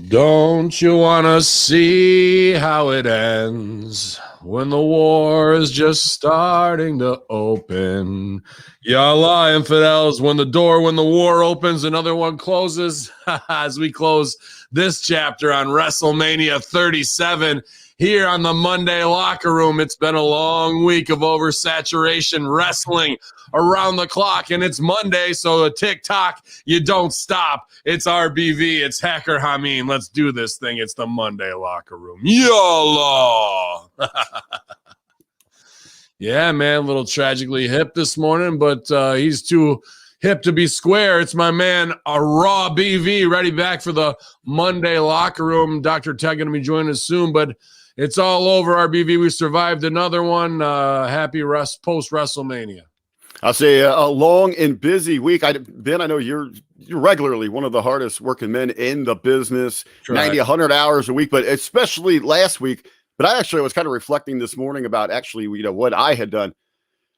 Don't you want to see how it ends when the war is just starting to open? Yalla, infidels, when the war opens, another one closes. As we close this chapter on WrestleMania 37 here on the Monday Locker Room. It's been a long week of oversaturation wrestling around the clock, and it's Monday, so the TikTok, you don't stop. It's RBV, it's Hacker Hamin. Let's do this thing. It's the Monday Locker Room. YOLO! Yeah, man, a little tragically hip this morning, but he's too hip to be square. It's my man, Raw BV, ready back for the Monday Locker Room. Dr. Ted going to be joining us soon, but it's all over, RBV. We survived another one. Happy post-WrestleMania. I'll say a long and busy week. Ben, I know you're regularly one of the hardest working men in the business, 90, 100 hours a week, but especially last week. But I was kind of reflecting this morning about what I had done.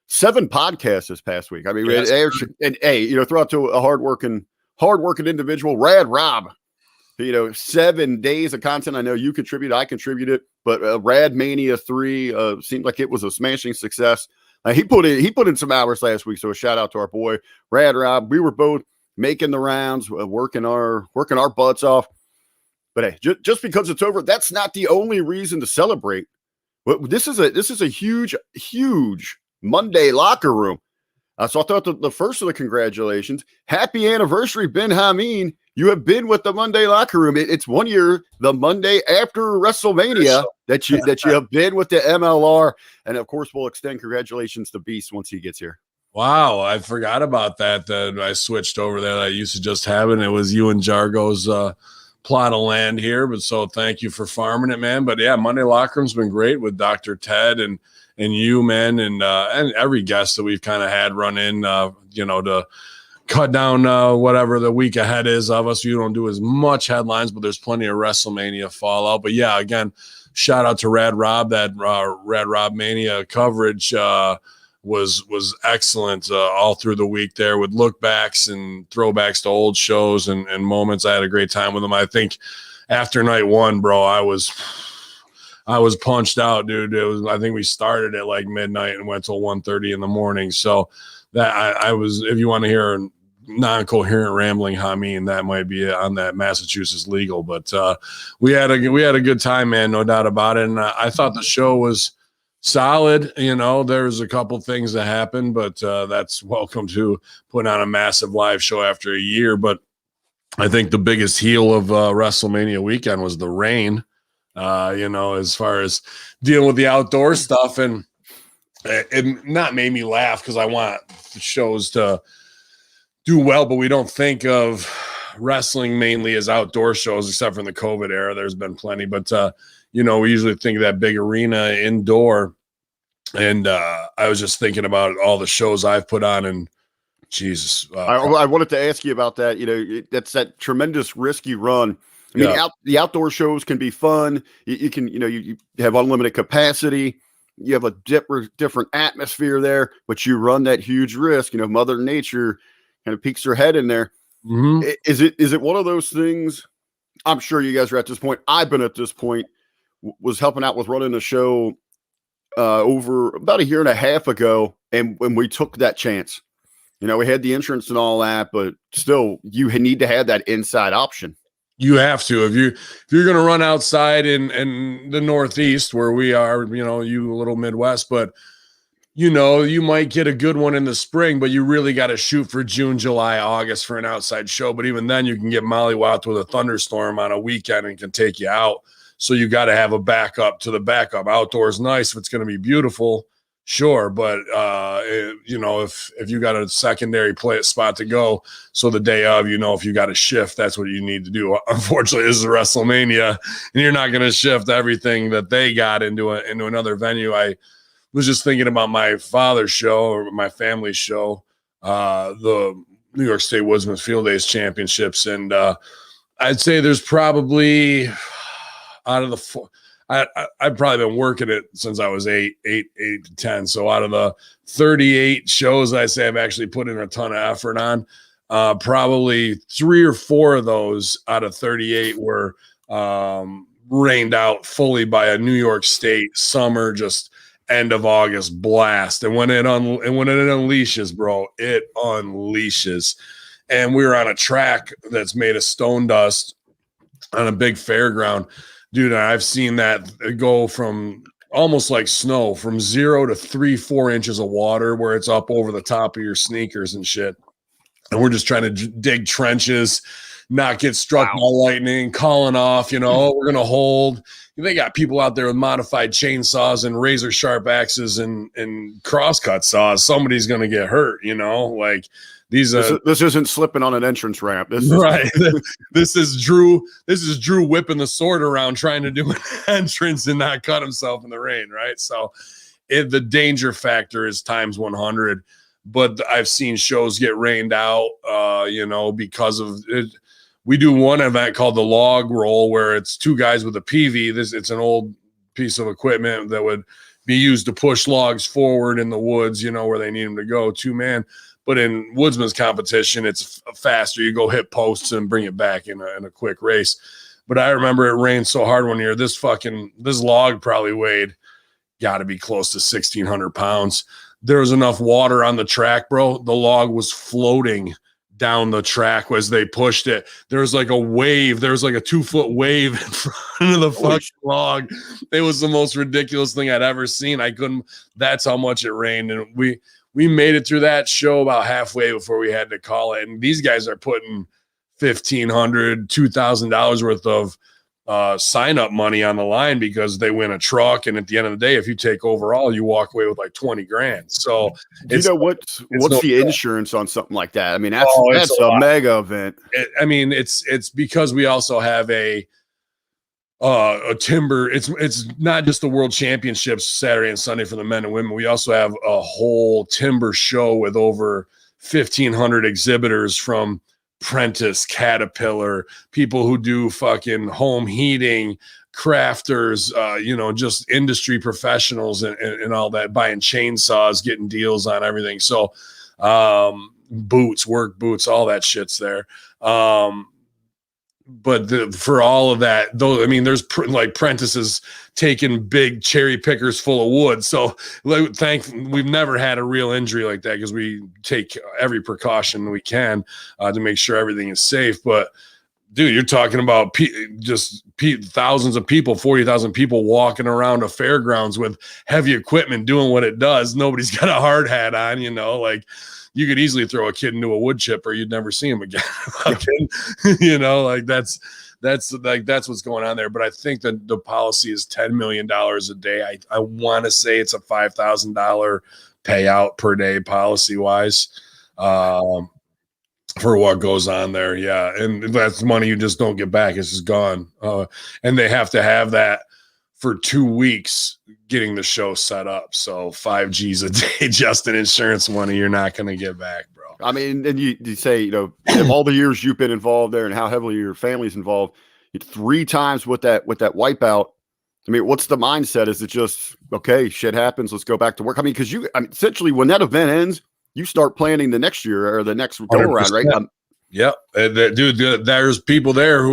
7 podcasts this past week. I mean, yes. Throw out to a hardworking individual, Rad Rob. 7 days of content. I know you contribute, I contributed, but Rad Mania 3 seemed like it was a smashing success. He put in some hours last week, so a shout out to our boy Rad Rob. We were both making the rounds, working our butts off. But hey, just because it's over, that's not the only reason to celebrate. This is a huge Monday Locker Room. So I thought the first of the congratulations, happy anniversary, Ben Hamin. You have been with the Monday Locker Room. It's 1 year, the Monday after WrestleMania, that you have been with the MLR. And of course, we'll extend congratulations to Beast once he gets here. Wow, I forgot about that. That I switched over there. I used to just have it. It was you and Jargo's plot of land here. But so thank you for farming it, man. But yeah, Monday Locker Room's been great with Dr. Ted and you, man, and every guest that we've kind of had run in, to cut down whatever the week ahead is of us. You don't do as much headlines, but there's plenty of WrestleMania fallout. But yeah, again, shout out to Rad Rob. That Rad Rob Mania coverage was excellent all through the week there with look backs and throwbacks to old shows and moments. I had a great time with them. I think after night 1, bro, I was punched out, dude. I think we started at like midnight and went till 1:30 in the morning. So that I was, if you want to hear non-coherent rambling Hamin, that might be on that Massachusetts legal. But we had a good time, man, no doubt about it. And I thought the show was solid. There's a couple things that happened, but that's welcome to putting on a massive live show after a year. But I think the biggest heel of WrestleMania weekend was the rain. As far as dealing with the outdoor stuff, and it not made me laugh because I want the shows to do well, but we don't think of wrestling mainly as outdoor shows, except for in the COVID era. There's been plenty, but we usually think of that big arena indoor. And I was just thinking about all the shows I've put on, and Jesus, I wanted to ask you about that. That's that tremendous risky run. I mean, the outdoor shows can be fun. You can, you have unlimited capacity. You have a different atmosphere there, but you run that huge risk. Mother Nature kind of peeks her head in there. Mm-hmm. Is it one of those things? I'm sure you guys are at this point. I've been at this point. Was helping out with running a show over about a year and a half ago, and when we took that chance, we had the insurance and all that, but still, you need to have that inside option. You have to, if you're going to run outside in the Northeast where we are, you a little Midwest, but you might get a good one in the spring, but you really got to shoot for June, July, August for an outside show. But even then you can get mollywopped with a thunderstorm on a weekend and can take you out. So you got to have a backup to the backup. Outdoors nice if it's going to be beautiful, sure, but if you got a secondary spot to go, so the day of, if you got a shift, that's what you need to do. Unfortunately, this is WrestleMania, and you're not going to shift everything that they got into another venue. I was just thinking about my father's show or my family's show, the New York State Woodsman Field Days Championships, and I'd say there's probably out of the I've probably been working it since I was 8 to 10. So out of the 38 shows I say I've actually put in a ton of effort on, probably 3 or 4 of those out of 38 were rained out fully by a New York State summer, just end of August blast. And when it unleashes, bro, it unleashes. And we were on a track that's made of stone dust on a big fairground. Dude, I've seen that go from almost like snow, from 0 to 3-4 inches of water, where it's up over the top of your sneakers and shit. And we're just trying to dig trenches, not get struck by lightning, calling off, we're going to hold. They got people out there with modified chainsaws and razor sharp axes and crosscut saws. Somebody's going to get hurt, like these. This isn't slipping on an entrance ramp. This right. This is Drew whipping the sword around trying to do an entrance and not cut himself in the rain. Right. So the danger factor is times 100. But I've seen shows get rained out, because of it. We do one event called the log roll, where it's 2 guys with a PV. It's an old piece of equipment that would be used to push logs forward in the woods, where they need them to go, 2-man. But in woodsman's competition, it's faster. You go hit posts and bring it back in a quick race. But I remember it rained so hard one year. This log probably weighed, got to be close to 1,600 pounds. There was enough water on the track, bro. The log was floating down the track as they pushed it. There was like a wave. There was like a 2-foot wave in front of the fucking log. It was the most ridiculous thing I'd ever seen. That's how much it rained. And we made it through that show about halfway before we had to call it. And these guys are putting $1,500, $2,000 worth of sign up money on the line because they win a truck. And at the end of the day, if you take overall, you walk away with like 20 grand. So what's the insurance on something like that? I mean, that's a mega event. It's because we also have a timber. It's not just the world championships Saturday and Sunday for the men and women. We also have a whole timber show with over 1,500 exhibitors from Prentice, Caterpillar, people who do fucking home heating, crafters, just industry professionals and all that, buying chainsaws, getting deals on everything. So work boots, all that shit's there. But for all of that, though, there's like Prentice's taking big cherry pickers full of wood. So we've never had a real injury like that because we take every precaution we can to make sure everything is safe. But dude, you're talking about thousands of people, 40,000 people walking around a fairgrounds with heavy equipment doing what it does. Nobody's got a hard hat on, like. You could easily throw a kid into a wood chipper. You'd never see him again. That's what's going on there. But I think that the policy is $10 million a day. I want to say it's a $5,000 payout per day policy wise for what goes on there. Yeah. And that's money you just don't get back. It's just gone. And they have to have that for 2 weeks getting the show set up. So 5 G's a day just in insurance money you're not going to get back, bro. And you say, all the years you've been involved there and how heavily your family's involved, 3 times with that wipeout. What's the mindset? Is it just, okay, shit happens, let's go back to work? Because essentially when that event ends, you start planning the next year or the next go around, right? Yep. Dude, there's people there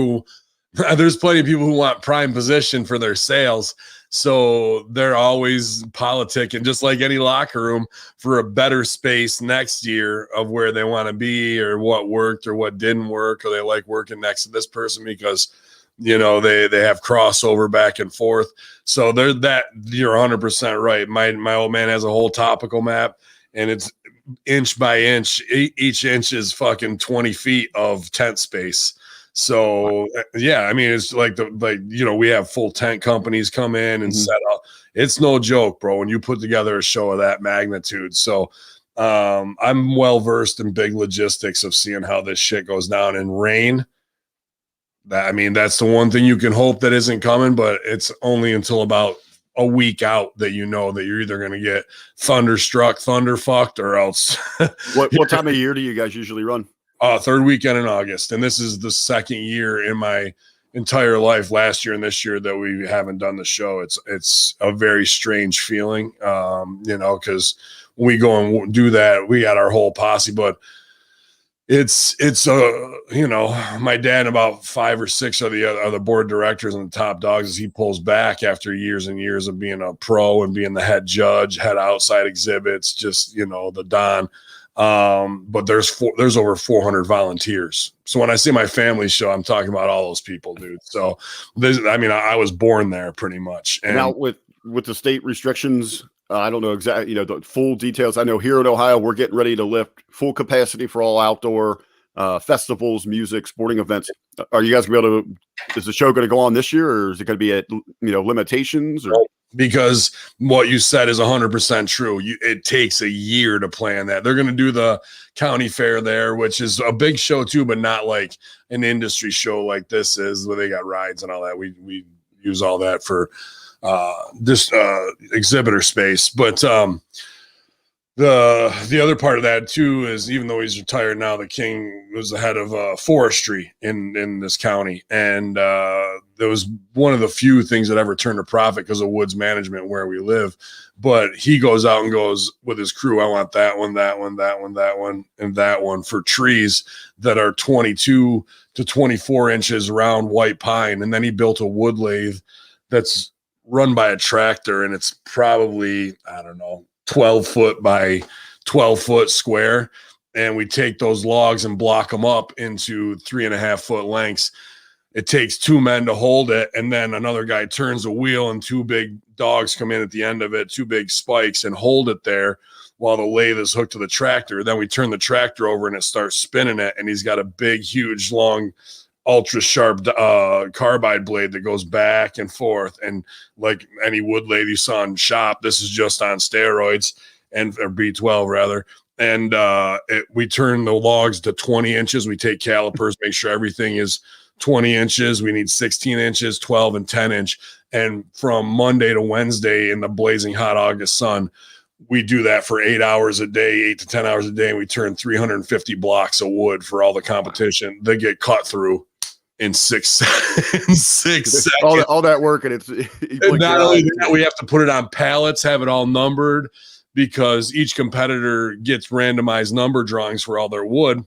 there's plenty of people who want prime position for their sales. So they're always politicking, just like any locker room, for a better space next year of where they want to be or what worked or what didn't work, or they like working next to this person because, they have crossover back and forth. So you're 100% right. My old man has a whole topical map and it's inch by inch. Each inch is fucking 20 feet of tent space. So yeah, it's like we have full tent companies come in and set up. It's no joke, bro, when you put together a show of that magnitude. So I'm well versed in big logistics of seeing how this shit goes down in rain. That's the one thing you can hope that isn't coming, but it's only until about a week out that that you're either going to get thunderstruck, thunderfucked, or else. What time of year do you guys usually run? Third weekend in August. And this is the second year in my entire life, last year and this year, that we haven't done the show. It's a very strange feeling, because when we go and do that, we got our whole posse. But it's my dad and about 5 or 6 are the board directors and the top dogs as he pulls back after years and years of being a pro and being the head judge, head outside exhibits, just the Don. But there's over 400 volunteers. So when I say my family show, I'm talking about all those people, dude. So I was born there pretty much. And now with the state restrictions, I don't know exactly, the full details. I know here in Ohio, we're getting ready to lift full capacity for all outdoor festivals, music, sporting events. Are you guys going to be able to, is the show going to go on this year, or is it going to be at, limitations? Or? Because what you said is 100% true. It takes a year to plan that. They're going to do the county fair there, which is a big show too, but not like an industry show like this is, where they got rides and all that. We use all that for this exhibitor space. But the other part of that too is, even though he's retired now, the king was the head of forestry in this county, and there was one of the few things that ever turned a profit because of woods management where we live. But he goes out and goes with his crew, I want that one, that one, that one, that one, and that one for trees that are 22 to 24 inches round white pine. And then he built a wood lathe that's run by a tractor, and it's probably, I don't know, 12 foot by 12 foot square. And we take those logs and block them up into 3.5 foot lengths. It takes 2 men to hold it, and then another guy turns a wheel, and 2 big dogs come in at the end of it, 2 big spikes, and hold it there while the lathe is hooked to the tractor. Then we turn the tractor over and it starts spinning it, and he's got a big, huge, long, ultra sharp carbide blade that goes back and forth. And like any wood lathe you saw in shop, this is just on steroids, or B12 rather. And we turn the logs to 20 inches. We take calipers, make sure everything is 20 inches. We need 16 inches, 12 and 10 inch. And from Monday to Wednesday in the blazing hot August sun, we do that for 8 hours a day, 8 to 10 hours a day. And we turn 350 blocks of wood for all the competition. They get cut through in 6 seconds. All that work. And not only that, we have to put it on pallets, have it all numbered, because each competitor gets randomized number drawings for all their wood.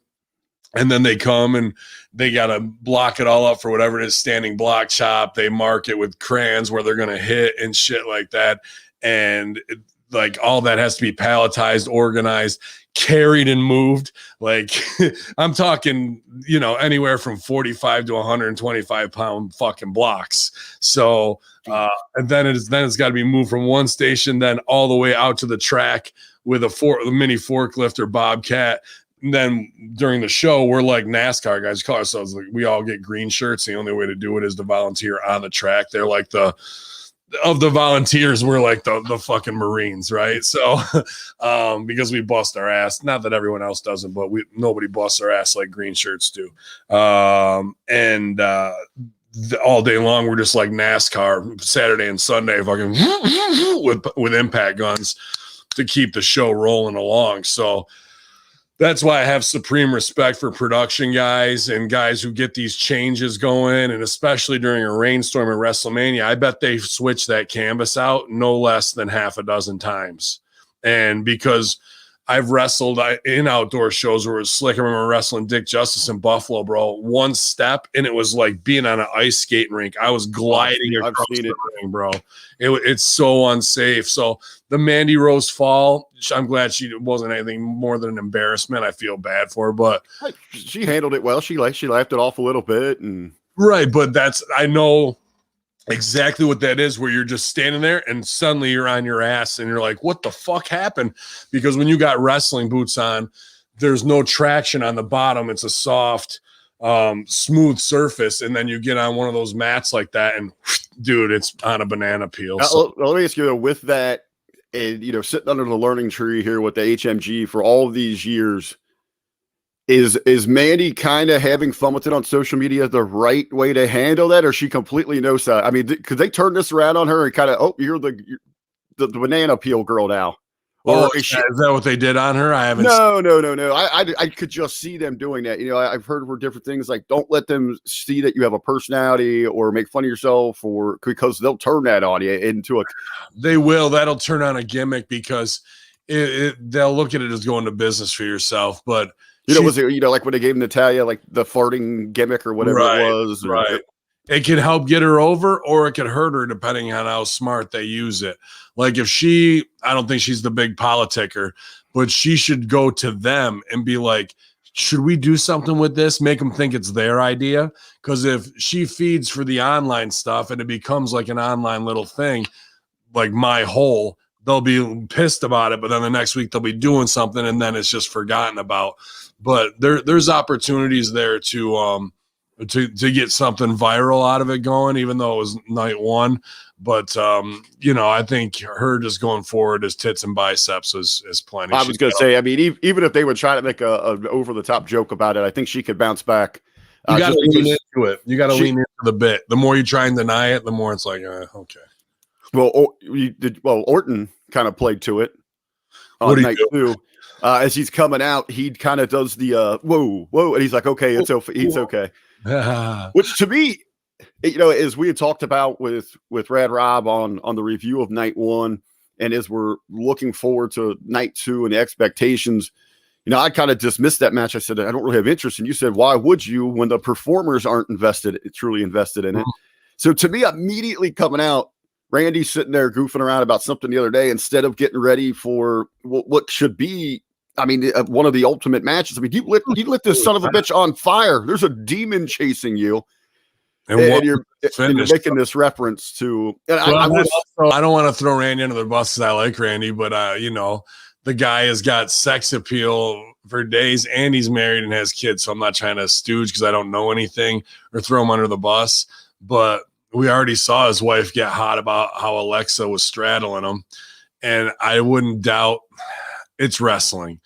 And then they come and they got to block it all up for whatever it is, standing block chop. They mark it with crayons where they're going to hit and shit like that. And like all that has to be palletized, organized, carried, and moved. Like I'm talking, anywhere from 45 to 125 pound fucking blocks. So, and then it's got to be moved from one station, then all the way out to the track with a mini forklift or bobcat. And then during the show, we're like NASCAR guys. Call ourselves, like, we all get green shirts. The only way to do it is to volunteer on the track. They're like of the volunteers, we're like the fucking Marines, right? So because we bust our ass, not that everyone else doesn't, but nobody busts our ass like green shirts do. All day long, we're just like NASCAR, Saturday and Sunday, fucking with impact guns to keep the show rolling along. So that's why I have supreme respect for production guys and guys who get these changes going, and especially during a rainstorm at WrestleMania. I bet they switched that canvas out no less than half a dozen times. And because I've wrestled in outdoor shows where it was slick. I remember wrestling Dick Justice in Buffalo, bro. One step, and it was like being on an ice skating rink. I was gliding across the ring, bro. It's so unsafe. So the Mandy Rose fall, I'm glad she wasn't anything more than an embarrassment. I feel bad for her, but she handled it well. She laughed it off a little bit, and right. But I know exactly what that is, where you're just standing there and suddenly you're on your ass and you're like, what the fuck happened? Because when you got wrestling boots on, there's no traction on the bottom. It's a soft, smooth surface. And then you get on one of those mats like that and dude, it's on a banana peel. So, let me ask you, with that, and sitting under the learning tree here with the HMG for all of these years, Is Mandy kind of having fun with it on social media the right way to handle that, or she completely knows that? I mean, could they turn this around on her and kind of, you're the banana peel girl now? Or is that what they did on her? I haven't. No. I could just see them doing that. I've heard for different things, like don't let them see that you have a personality or make fun of yourself, or because they'll turn that on you into a. They will. That'll turn on a gimmick because they'll look at it as going to business for yourself, but Was it, like when they gave Natalia like the farting gimmick or whatever it was? Right. It can help get her over, or it could hurt her depending on how smart they use it. Like if I don't think she's the big politicker, but she should go to them and be like, should we do something with this? Make them think it's their idea. Because if she feeds for the online stuff and it becomes like an online little thing, like my whole, they'll be pissed about it. But then the next week they'll be doing something and then it's just forgotten about. But there's opportunities there to get something viral out of it going, even though it was night one. But, I think her just going forward as tits and biceps is plenty. I was going to say, I mean, even if they would try to make a over-the-top joke about it, I think she could bounce back. You got to lean into it. You got to lean into the bit. The more you try and deny it, the more it's like, okay. Well, Orton kind of played to it on night two. As he's coming out, he kind of does the whoa, and he's like, okay, it's okay. Which to me, as we had talked about with Rad Rob on the review of night one, and as we're looking forward to night two and the expectations, I kind of dismissed that match. I said, I don't really have interest. And you said, why would you when the performers aren't truly invested in it? So to me, immediately coming out, Randy's sitting there goofing around about something the other day instead of getting ready for what should be, one of the ultimate matches. You lit this son of a bitch on fire. There's a demon chasing you. And you're making this reference to. And I don't want to throw Randy under the bus because I like Randy, but the guy has got sex appeal for days, and he's married and has kids. So I'm not trying to stooge because I don't know anything or throw him under the bus. But we already saw his wife get hot about how Alexa was straddling him, and I wouldn't doubt it's wrestling.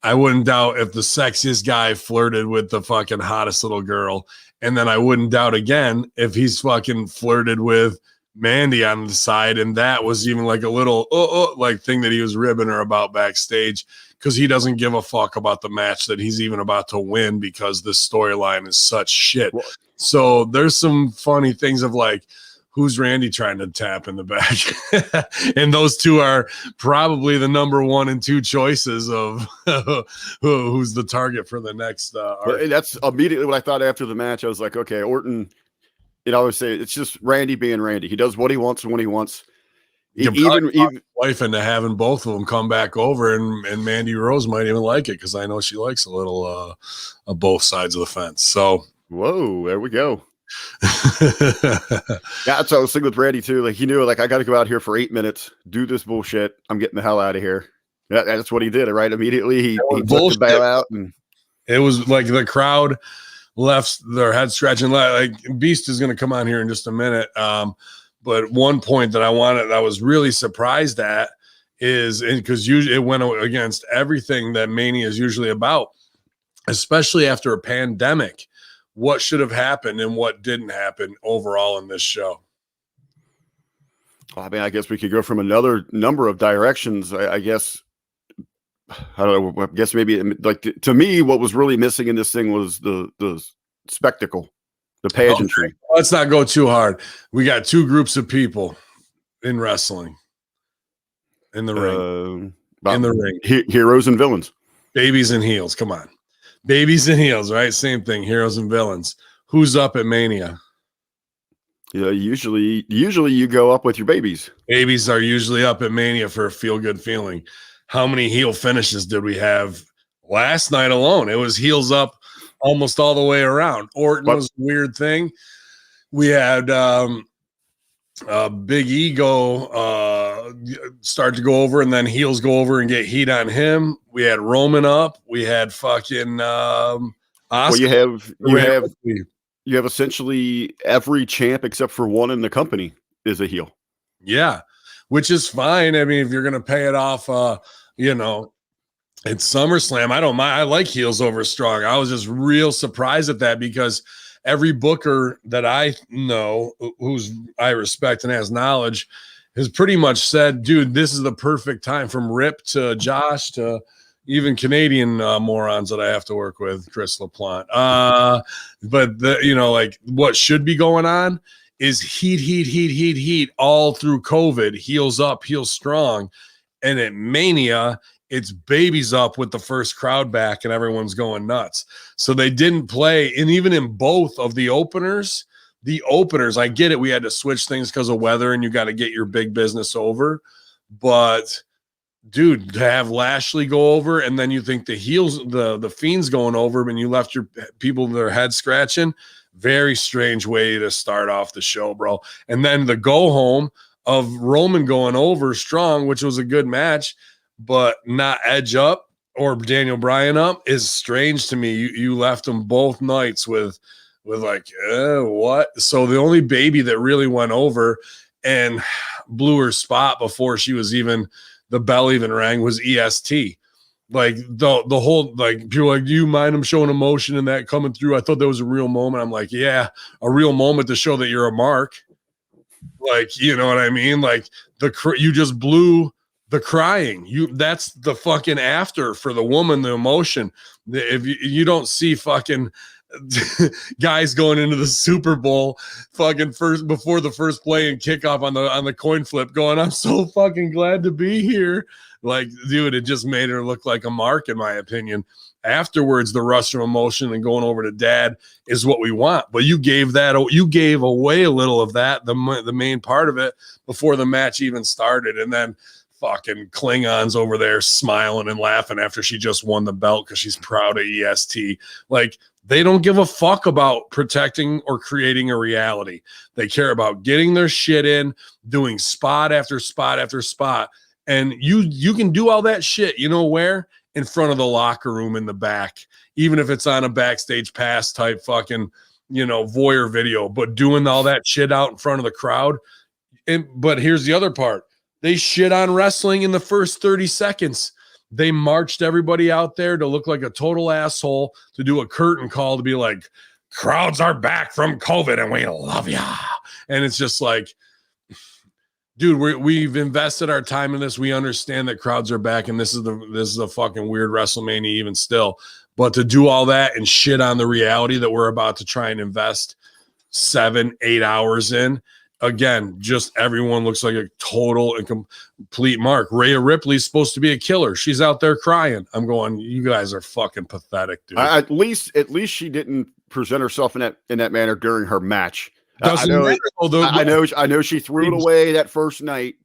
I wouldn't doubt if the sexiest guy flirted with the fucking hottest little girl. And then I wouldn't doubt again if he's fucking flirted with Mandy on the side. And that was even like a little like thing that he was ribbing her about backstage, because he doesn't give a fuck about the match that he's even about to win because the storyline is such shit. So there's some funny things of like, who's Randy trying to tap in the back? And those two are probably the number 1 and 2 choices of who's the target for the next. That's immediately what I thought after the match. I was like, okay, Orton, I always say it's just Randy being Randy. He does what he wants and when he wants. Even wife into having both of them come back over, and Mandy Rose might even like it because I know she likes a little of both sides of the fence. So, whoa, there we go. Yeah, that's what I was thinking with Randy too. Like he knew, like I got to go out here for 8 minutes, do this bullshit. I'm getting the hell out of here. That's what he did. Right, immediately he took the bail out, and it was like the crowd left their head scratching. Like Beast is going to come on here in just a minute. But one point that I was really surprised at is because usually it went against everything that Mania is usually about, especially after a pandemic. What should have happened and what didn't happen overall in this show? I guess we could go from another number of directions. I guess, I don't know. I guess maybe like to me, what was really missing in this thing was the spectacle, the pageantry. Okay. Let's not go too hard. We got 2 groups of people in wrestling in the ring. Heroes and villains, babies and heels. Come on. Babies and heels, right? Same thing. Heroes and villains. Who's up at Mania? Yeah, usually you go up with your babies. Babies are usually up at Mania for a feel-good feeling. How many heel finishes did we have last night alone? It was heels up almost all the way around. Orton was a weird thing. We had Big Ego start to go over, and then heels go over and get heat on him. We had Roman up. We had fucking Oscar. Well, you have essentially every champ except for one in the company is a heel. Yeah, which is fine. I mean, if you're gonna pay it off, it's SummerSlam. I don't mind. I like heels over strong. I was just real surprised at that because every booker that I know, who's I respect and has knowledge, has pretty much said, dude, this is the perfect time, from Rip to Josh to even Canadian morons that I have to work with, Chris LaPlante. But like what should be going on is heat all through COVID, heels up, heels strong. And at Mania, it's babies up with the first crowd back and everyone's going nuts. So they didn't play. And even in both of the openers, I get it. We had to switch things because of weather and you got to get your big business over. But dude, to have Lashley go over and then you think the heels, the Fiend's going over and you left your people their head scratching. Very strange way to start off the show, bro. And then the go home of Roman going over strong, which was a good match, but not Edge up or Daniel Bryan up is strange to me. You left them both nights with like, what? So the only baby that really went over and blew her spot before she was even, the bell even rang, was EST. Like the whole, like, people are like, do you mind them showing emotion in that coming through? I thought that was a real moment. I'm like, yeah, a real moment to show that you're a mark. Like, you know what I mean? Like you just blew the crying. That's the fucking after for the woman, the emotion. If you don't see fucking guys going into the Super Bowl fucking first before the first play and kickoff on the coin flip going, I'm so fucking glad to be here. Like, dude, it just made her look like a mark, in my opinion. Afterwards, the rush of emotion and going over to dad is what we want. But you gave away a little of that, the main part of it, before the match even started. And then fucking Klingons over there smiling and laughing after she just won the belt because she's proud of EST. Like, they don't give a fuck about protecting or creating a reality. They care about getting their shit in, doing spot after spot after spot. And you can do all that shit, you know where? In front of the locker room in the back, even if it's on a backstage pass type fucking, voyeur video, but doing all that shit out in front of the crowd. But here's the other part. They shit on wrestling in the first 30 seconds. They marched everybody out there to look like a total asshole, to do a curtain call, to be like, crowds are back from COVID and we love ya. And it's just like, dude, we've invested our time in this. We understand that crowds are back, and this is a fucking weird WrestleMania even still. But to do all that and shit on the reality that we're about to try and invest 7-8 hours in, again, just everyone looks like a total and complete mark. Rhea Ripley's supposed to be a killer. She's out there crying. I'm going, you guys are fucking pathetic, dude. At least she didn't present herself in that manner during her match. I know she threw it away that first night.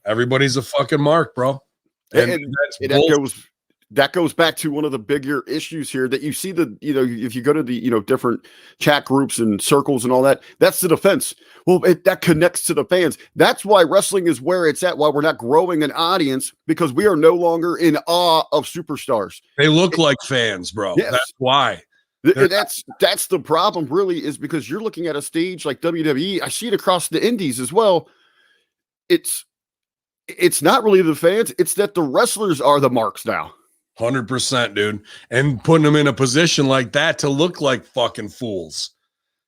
Everybody's a fucking mark, bro. And that goes back to one of the bigger issues here that you see if you go to the, different chat groups and circles and all that, that's the defense. Well, that connects to the fans. That's why wrestling is where it's at, why we're not growing an audience, because we are no longer in awe of superstars. They look like fans, bro. Yes. That's why. That's the problem, really, is because you're looking at a stage like WWE. I see it across the indies as well. It's not really the fans. It's that the wrestlers are the marks now. 100%, dude. And putting them in a position like that to look like fucking fools.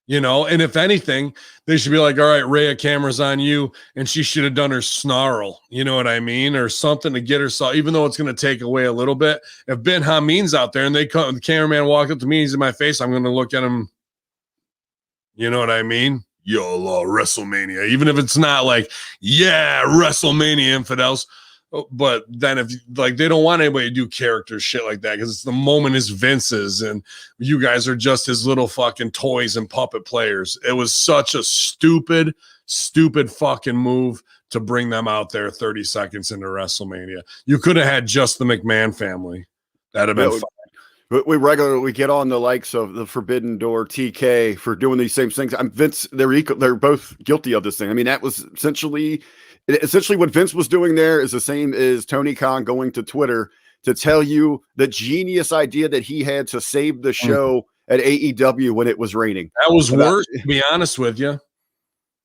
And if anything, they should be like, all right, Rhea, camera's on you, and she should have done her snarl, you know what I mean, or something to get herself, even though it's going to take away a little bit. If Ben Hamin's out there and the cameraman walked up to me, he's in my face, I'm going to look at him, you know what I mean? Yo, WrestleMania, even if it's not like, yeah, WrestleMania infidels. But then if they don't want anybody to do character shit like that, because the moment is Vince's and you guys are just his little fucking toys and puppet players. It was such a stupid fucking move to bring them out there 30 seconds into WrestleMania. You could have had just the McMahon family. That'd have been fun. But we regularly get on the likes of the Forbidden Door, TK, for doing these same things. Vince, they're both guilty of this thing. I mean, that was essentially what Vince was doing there is the same as Tony Khan going to Twitter to tell you the genius idea that he had to save the show at AEW when it was raining. That was worse, to be honest with you.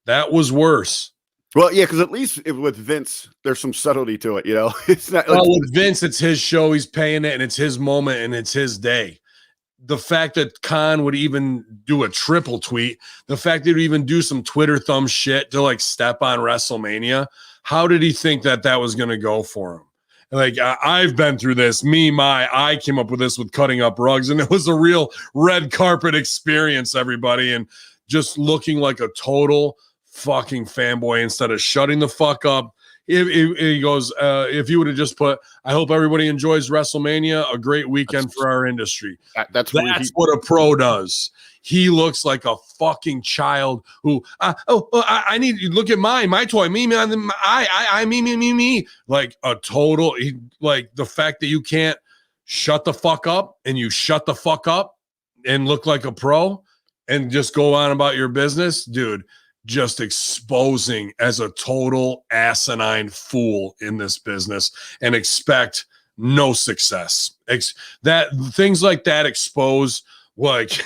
That was worse. Well, yeah, because at least with Vince, there's some subtlety to it, It's not with Vince, it's his show, he's paying it, and it's his moment, and it's his day. The fact that Khan would even do a triple tweet, the fact that he'd even do some Twitter thumb shit to step on WrestleMania, how did he think that was going to go for him? I've been through this. I came up with this with cutting up rugs, and it was a real red carpet experience, everybody, and just looking like a total fucking fanboy instead of shutting the fuck up. he goes, if you would have just put, I hope everybody enjoys WrestleMania, a great weekend for our industry. That's what a pro does. He looks like a fucking child who, I need you look at my toy, me, me, like a total, like the fact that you can't shut the fuck up and you shut the fuck up and look like a pro and just go on about your business, dude. Just exposing as a total asinine fool in this business and expect no success. That things like that expose like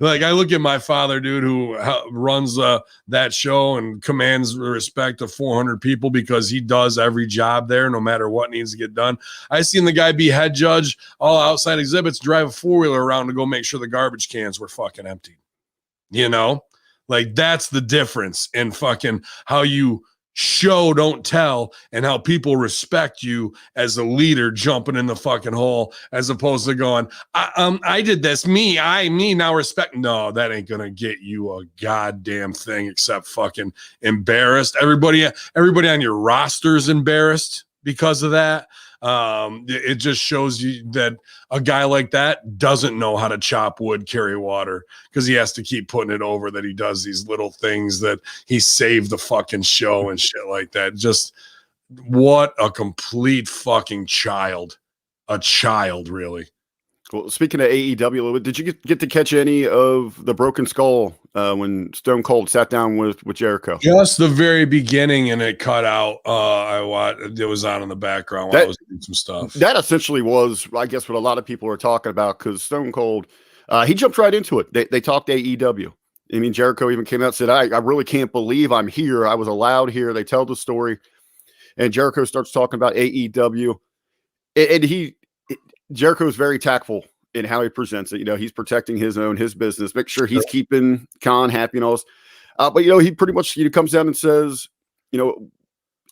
I look at my father, dude, who runs that show and commands the respect of 400 people because he does every job there, no matter what needs to get done. I seen the guy be head judge, all outside exhibits, drive a 4-wheeler around to go make sure the garbage cans were fucking empty. You know, like that's the difference in fucking how you show, don't tell, and how people respect you as a leader jumping in the fucking hole, as opposed to going, I did this, me now respect. No, that ain't gonna get you a goddamn thing except fucking embarrassed. Everybody on your roster is embarrassed because of that. It just shows you that a guy like that doesn't know how to chop wood, carry water, because he has to keep putting it over that he does these little things that he saved the fucking show and shit like that. Just what a complete fucking child. A child, really. Well, speaking of AEW, did you get to catch any of the Broken Skull when Stone Cold sat down with Jericho? Just the very beginning, and it cut out. I watched. It was on in the background while I was doing some stuff. That essentially was, I guess, what a lot of people were talking about, because Stone Cold, he jumped right into it. They talked AEW. I mean, Jericho even came out and said, I really can't believe I'm here. I was allowed here. They tell the story. And Jericho starts talking about AEW. And Jericho's very tactful in how he presents it. You know, he's protecting his business, make sure he's keeping Khan happy and all this. But, you know, he pretty much comes down and says, you know,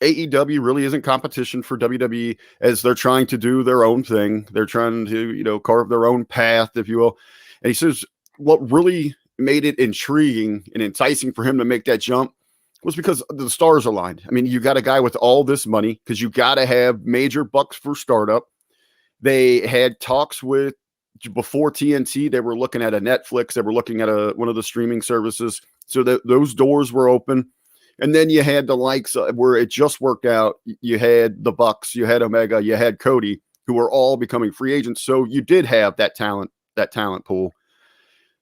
AEW really isn't competition for WWE, as they're trying to do their own thing. They're trying to, you know, carve their own path, if you will. And he says what really made it intriguing and enticing for him to make that jump was because the stars aligned. I mean, you got a guy with all this money, because you got to have major bucks for startup. They had talks with, before TNT, they were looking at a Netflix. They were looking at one of the streaming services. So those doors were open. And then you had the likes where it just worked out. You had the Bucks, you had Omega, you had Cody, who were all becoming free agents. So you did have that talent pool.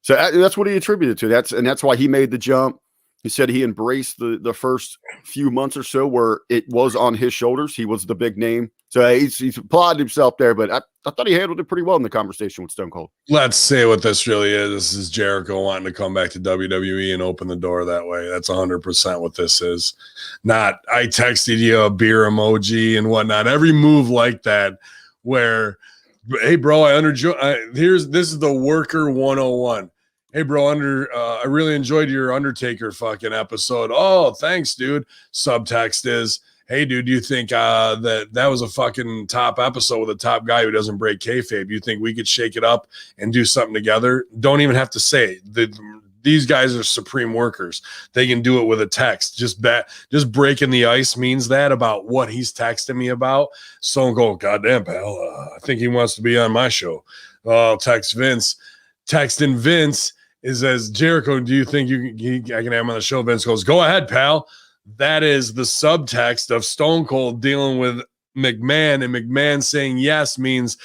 So that's what he attributed to. That's why he made the jump. He said he embraced the first few months or so where it was on his shoulders. He was the big name. So he's applauded himself there, but I thought he handled it pretty well in the conversation with Stone Cold. Let's say what this really is. This is Jericho wanting to come back to WWE and open the door that way. That's 100% what this is. Not, I texted you a beer emoji and whatnot. Every move like that where, hey, bro, this is the worker 101. Hey, bro, I really enjoyed your Undertaker fucking episode. Oh, thanks, dude. Subtext is, hey, dude, do you think that was a fucking top episode with a top guy who doesn't break kayfabe? You think we could shake it up and do something together? Don't even have to say it. These guys are supreme workers. They can do it with a text. Just breaking the ice means that about what he's texting me about. So go, goddamn, pal, I think he wants to be on my show. I'll text Vince. Texting Vince is as Jericho, do you think I can have him on the show? Vince goes, go ahead, pal. That is the subtext of Stone Cold dealing with McMahon, and McMahon saying yes means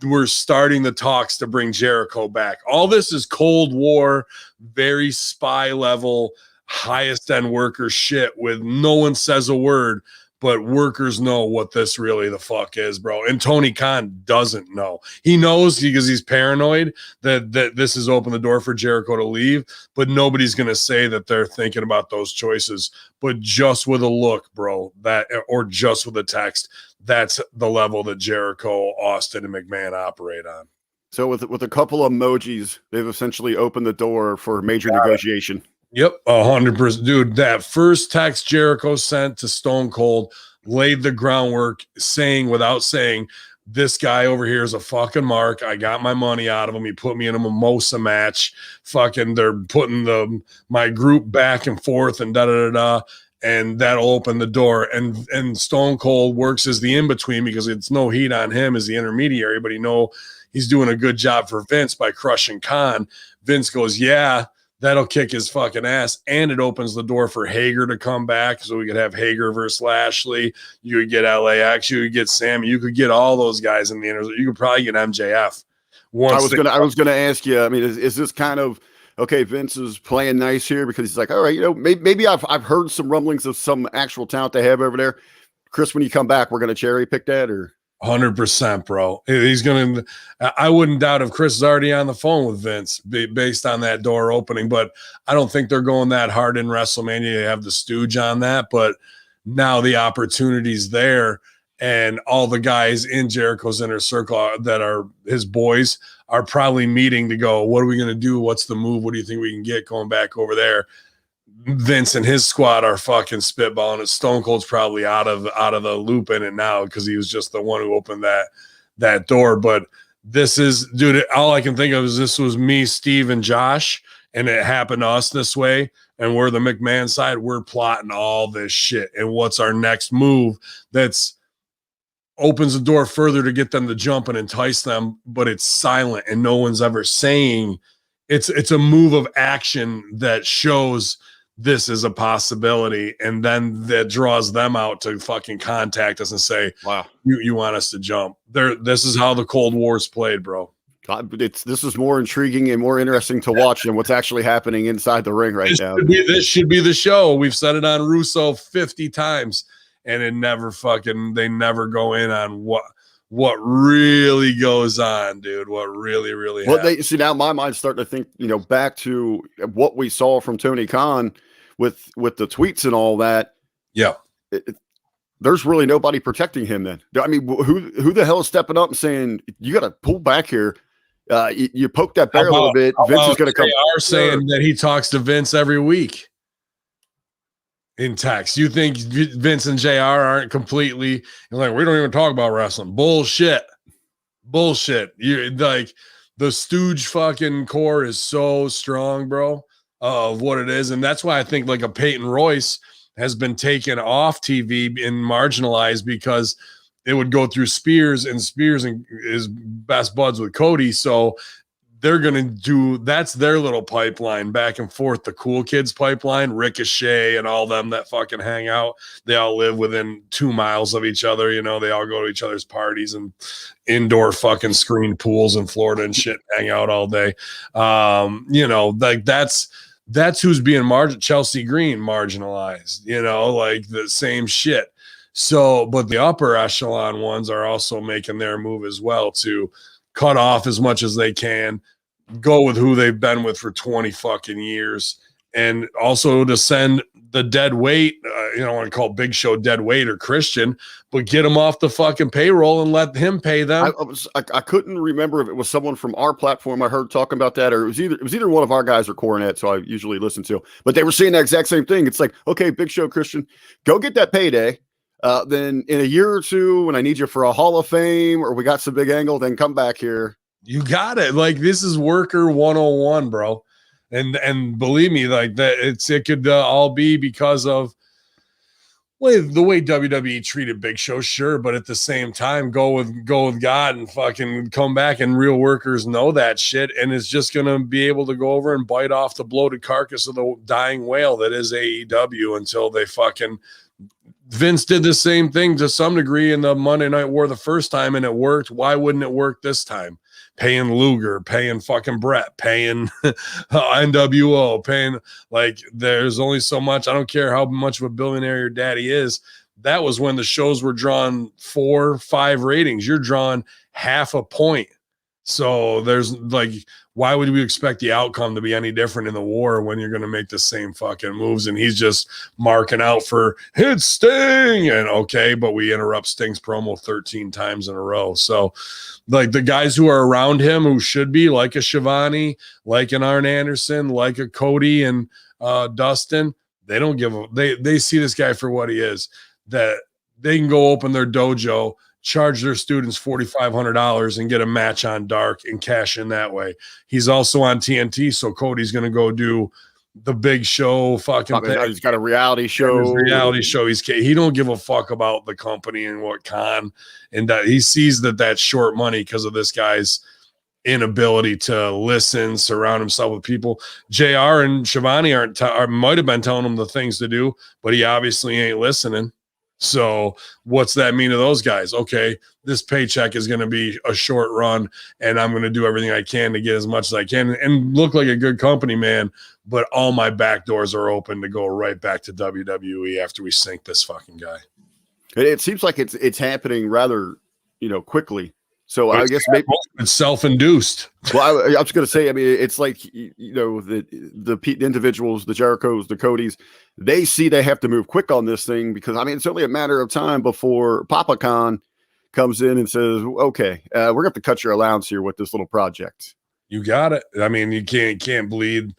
we're starting the talks to bring Jericho back. All this is Cold War, very spy level, highest end worker shit with no one says a word, but workers know what this really the fuck is, bro. And Tony Khan doesn't know. He knows because he's paranoid that this has opened the door for Jericho to leave, but nobody's going to say that they're thinking about those choices. But just with a look, bro, or just with a text, that's the level that Jericho, Austin, and McMahon operate on. So with a couple of emojis, they've essentially opened the door for major negotiation. Yep, 100%. Dude, that first text Jericho sent to Stone Cold laid the groundwork, saying without saying, this guy over here is a fucking mark. I got my money out of him. He put me in a mimosa match. Fucking, they're putting my group back and forth and da-da-da-da. and that'll open the door. And Stone Cold works as the in-between because it's no heat on him as the intermediary, but he's doing a good job for Vince by crushing Khan. Vince goes, yeah, that'll kick his fucking ass. And it opens the door for Hager to come back. So we could have Hager versus Lashley. You could get LAX. You could get Sammy. You could get all those guys in the inner. You could probably get MJF. I was gonna ask you. I mean, is this kind of okay? Vince is playing nice here because he's like, all right, maybe I've heard some rumblings of some actual talent they have over there. Chris, when you come back, we're gonna cherry pick that, or 100%, bro. He's gonna. I wouldn't doubt if Chris is already on the phone with Vince based on that door opening, but I don't think they're going that hard in WrestleMania. They have the stooge on that, but now the opportunity's there. And all the guys in Jericho's inner circle that are his boys are probably meeting to go, what are we going to do? What's the move? What do you think we can get going back over there? Vince and his squad are fucking spitballing it. Stone Cold's probably out of the loop in it now because he was just the one who opened that door. But this is, dude, all I can think of is this was me, Steve, and Josh, and it happened to us this way. And we're the McMahon side. We're plotting all this shit. And what's our next move that's opens the door further to get them to jump and entice them, but it's silent and no one's ever saying it's a move of action that shows this is a possibility, and then that draws them out to fucking contact us and say, wow, you want us to jump. This is how the Cold War's played, bro. This is more intriguing and more interesting to watch than what's actually happening inside the ring right now. This should be the show. We've said it on Russo 50 times. And they never go in on what really goes on, dude. What really happens. Now my mind's starting to think, back to what we saw from Tony Khan with the tweets and all that. Yeah. There's really nobody protecting him then. I mean, who the hell is stepping up and saying, you got to pull back here? You poke that bear a little bit. Vince is going to come. They are saying that he talks to Vince every week. In text. You think Vince and JR aren't completely like, we don't even talk about wrestling? Bullshit. You like the stooge fucking core is so strong, bro, of what it is. And that's why I think like a Peyton Royce has been taken off TV and marginalized because it would go through Spears is best buds with Cody. So they're going to do, that's their little pipeline back and forth. The cool kids pipeline, Ricochet and all them that fucking hang out. They all live within 2 miles of each other. They all go to each other's parties and indoor fucking screened pools in Florida and shit, hang out all day. Like that's who's being Chelsea Green marginalized, like the same shit. So, but the upper echelon ones are also making their move as well to cut off as much as they can, go with who they've been with for 20 fucking years, and also to send the dead weight, I don't want to call Big Show dead weight or Christian, but get him off the fucking payroll and let him pay them. I couldn't remember if it was someone from our platform I heard talking about that, or it was either one of our guys or Cornette, so I usually listen to, but they were saying the exact same thing. It's like, okay, Big Show, Christian, go get that payday. Then in a year or two, when I need you for a Hall of Fame or we got some big angle, then come back here. You got it. Like, this is worker 101, bro. And believe me, like that, it could all be because of the way WWE treated Big Show, sure, but at the same time, go with God and fucking come back. And real workers know that shit, and it's just gonna be able to go over and bite off the bloated carcass of the dying whale that is AEW until they fucking. Vince did the same thing to some degree in the Monday Night War the first time, and it worked. Why wouldn't it work this time? Paying Luger, paying fucking Brett, paying NWO, paying, like, there's only so much. I don't care how much of a billionaire your daddy is. That was when the shows were drawing 4, 5 ratings. You're drawing half a point. So there's like, why would we expect the outcome to be any different in the war when you're going to make the same fucking moves? And he's just marking out for hit Sting, and okay, but we interrupt Sting's promo 13 times in a row. So like the guys who are around him, who should be like a Shivani, like an Arn Anderson, like a Cody and Dustin, they don't give a, they see this guy for what he is, that they can go open their dojo, charge their students $4,500 and get a match on Dark and cash in that way. He's also on TNT, so Cody's going to go do the Big Show fucking thing. He's got a reality show. His reality show. He don't give a fuck about the company and what con, and that he sees that's short money because of this guy's inability to listen, surround himself with people. JR and Shivani might have been telling him the things to do, but he obviously ain't listening. So what's that mean to those guys? Okay, this paycheck is going to be a short run, and I'm going to do everything I can to get as much as I can and look like a good company, man. But all my back doors are open to go right back to WWE after we sink this fucking guy. It seems like it's happening rather, quickly. So I guess maybe it's self-induced. Well, I was going to say, I mean, it's like, the individuals, the Jerichos, the Codys, they see they have to move quick on this thing because, I mean, it's only a matter of time before Papa Khan comes in and says, okay, we're going to have to cut your allowance here with this little project. You got it. I mean, you can't bleed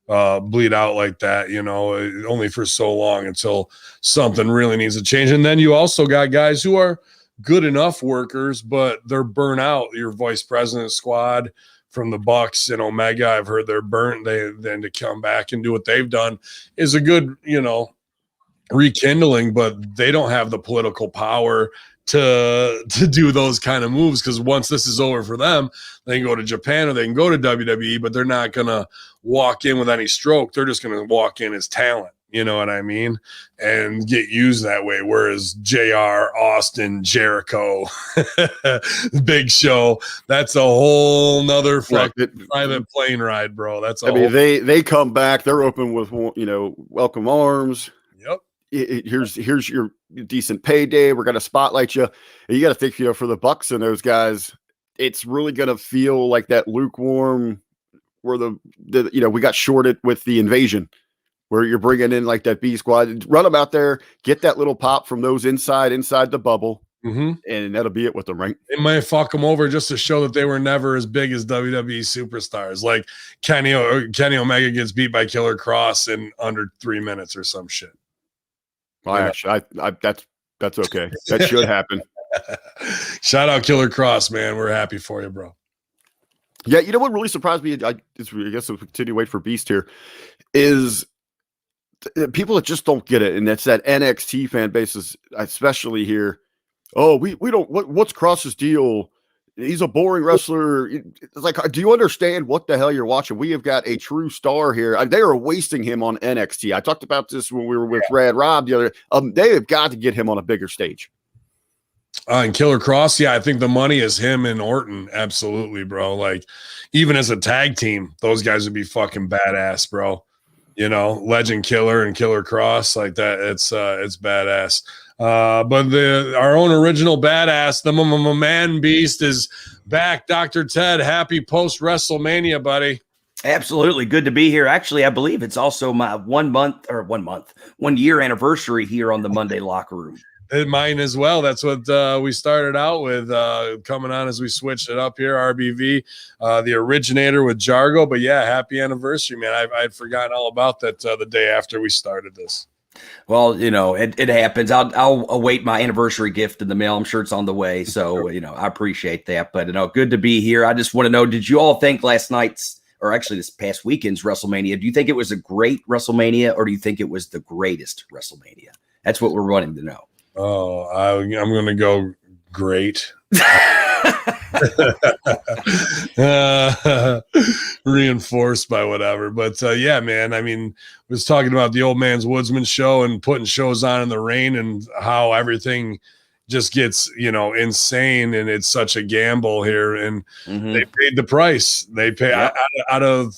out like that, only for so long until something really needs to change. And then you also got guys who are good enough workers, but they're burnt out. Your vice president squad from the Bucks and Omega, I've heard they're burnt. Then to come back and do what they've done is a good, rekindling, but they don't have the political power to do those kind of moves, because once this is over for them, they can go to Japan or they can go to WWE, but they're not gonna walk in with any stroke. They're just gonna walk in as talent. You know what I mean? And get used that way. Whereas JR, Austin, Jericho, Big Show, that's a whole nother private plane ride, bro. They come back, they're open with, welcome arms. Yep. Here's your decent payday. We're going to spotlight you. And you got to think, for the Bucks and those guys, it's really going to feel like that lukewarm where we got shorted with the invasion, where you're bringing in like that B squad, run them out there, get that little pop from those inside the bubble, and that'll be it with them, right? They might fuck them over just to show that they were never as big as WWE superstars. Like Kenny Omega gets beat by Killer Cross in under 3 minutes or some shit. Well, actually, that's okay. That should happen. Shout out Killer Cross, man. We're happy for you, bro. Yeah, you know what really surprised me? I guess we'll continue to wait for Beast here. Is people that just don't get it, and that's that NXT fan base, especially here. Oh, we don't. What's Cross's deal? He's a boring wrestler. It's like, do you understand what the hell you're watching? We have got a true star here. They are wasting him on NXT. I talked about this when we were with Rad Rob the other. They have got to get him on a bigger stage. And Killer Cross, yeah, I think the money is him and Orton. Absolutely, bro. Like, even as a tag team, those guys would be fucking badass, bro. Legend Killer and Killer Cross, like that. It's badass. But our own original badass, the man beast, is back. Dr. Ted, happy post WrestleMania, buddy. Absolutely. Good to be here. Actually, I believe it's also my 1 year anniversary here on the Monday Locker Room. Mine as well. That's what we started out with, coming on as we switched it up here. RBV, the originator with Jargo. But yeah, happy anniversary, man. I'd forgotten all about that the day after we started this. Well, it happens. I'll await my anniversary gift in the mail. I'm sure it's on the way. So, I appreciate that. But, good to be here. I just want to know, did you all think last night's, or actually this past weekend's WrestleMania, do you think it was a great WrestleMania, or do you think it was the greatest WrestleMania? That's what we're wanting to know. Oh, I'm going to go great. Reinforced by whatever. But yeah, man, I mean, was talking about the Old Man's Woodsman show and putting shows on in the rain and how everything just gets, insane. And it's such a gamble here. And they paid the price. They pay out of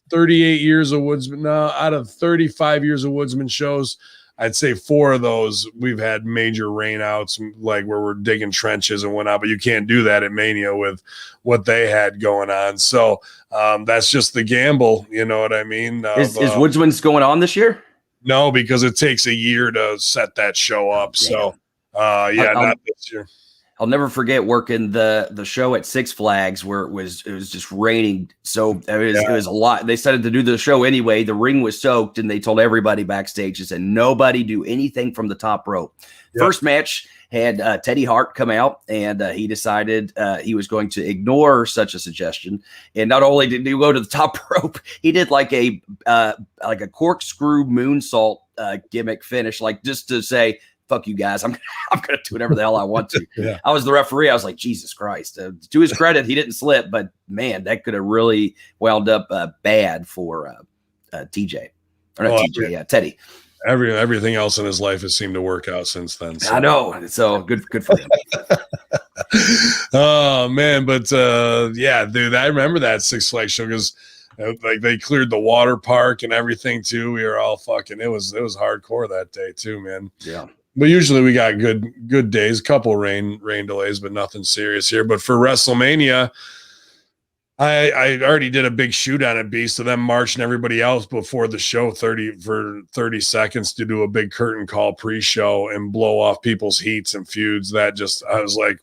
38 years of Woodsman. No, out of 35 years of Woodsman shows, I'd say 4 of those we've had major rainouts, like where we're digging trenches and whatnot, but you can't do that at Mania with what they had going on. So that's just the gamble, you know what I mean? Is Woodsman's going on this year? No, because it takes a year to set that show up. So not this year. I'll never forget working the show at Six Flags where it was just raining. So it was a lot. They decided to do the show anyway. The ring was soaked, and they told everybody backstage, they said, nobody do anything from the top rope. Yep. First match had Teddy Hart come out, and he decided he was going to ignore such a suggestion. And not only did he go to the top rope, he did like a corkscrew moonsault gimmick finish, like just to say, fuck you guys, I'm gonna do whatever the hell I want to. Yeah. I was the referee. I was like, Jesus Christ. To his credit, he didn't slip, but man, that could have really wound up bad for TJ. Or not TJ, Teddy. Everything else in his life has seemed to work out since then. So. I know. So good for him. Oh man, but yeah, dude, I remember that Six Flags show because like they cleared the water park and everything too. We were all fucking. It was hardcore that day too, man. Yeah. But usually we got good days, couple rain delays, but nothing serious here. But for WrestleMania, I already did a big shoot on it, Beast, of them marching everybody else before the show 30 seconds to do a big curtain call pre-show and blow off people's heats and feuds. That just, I was like,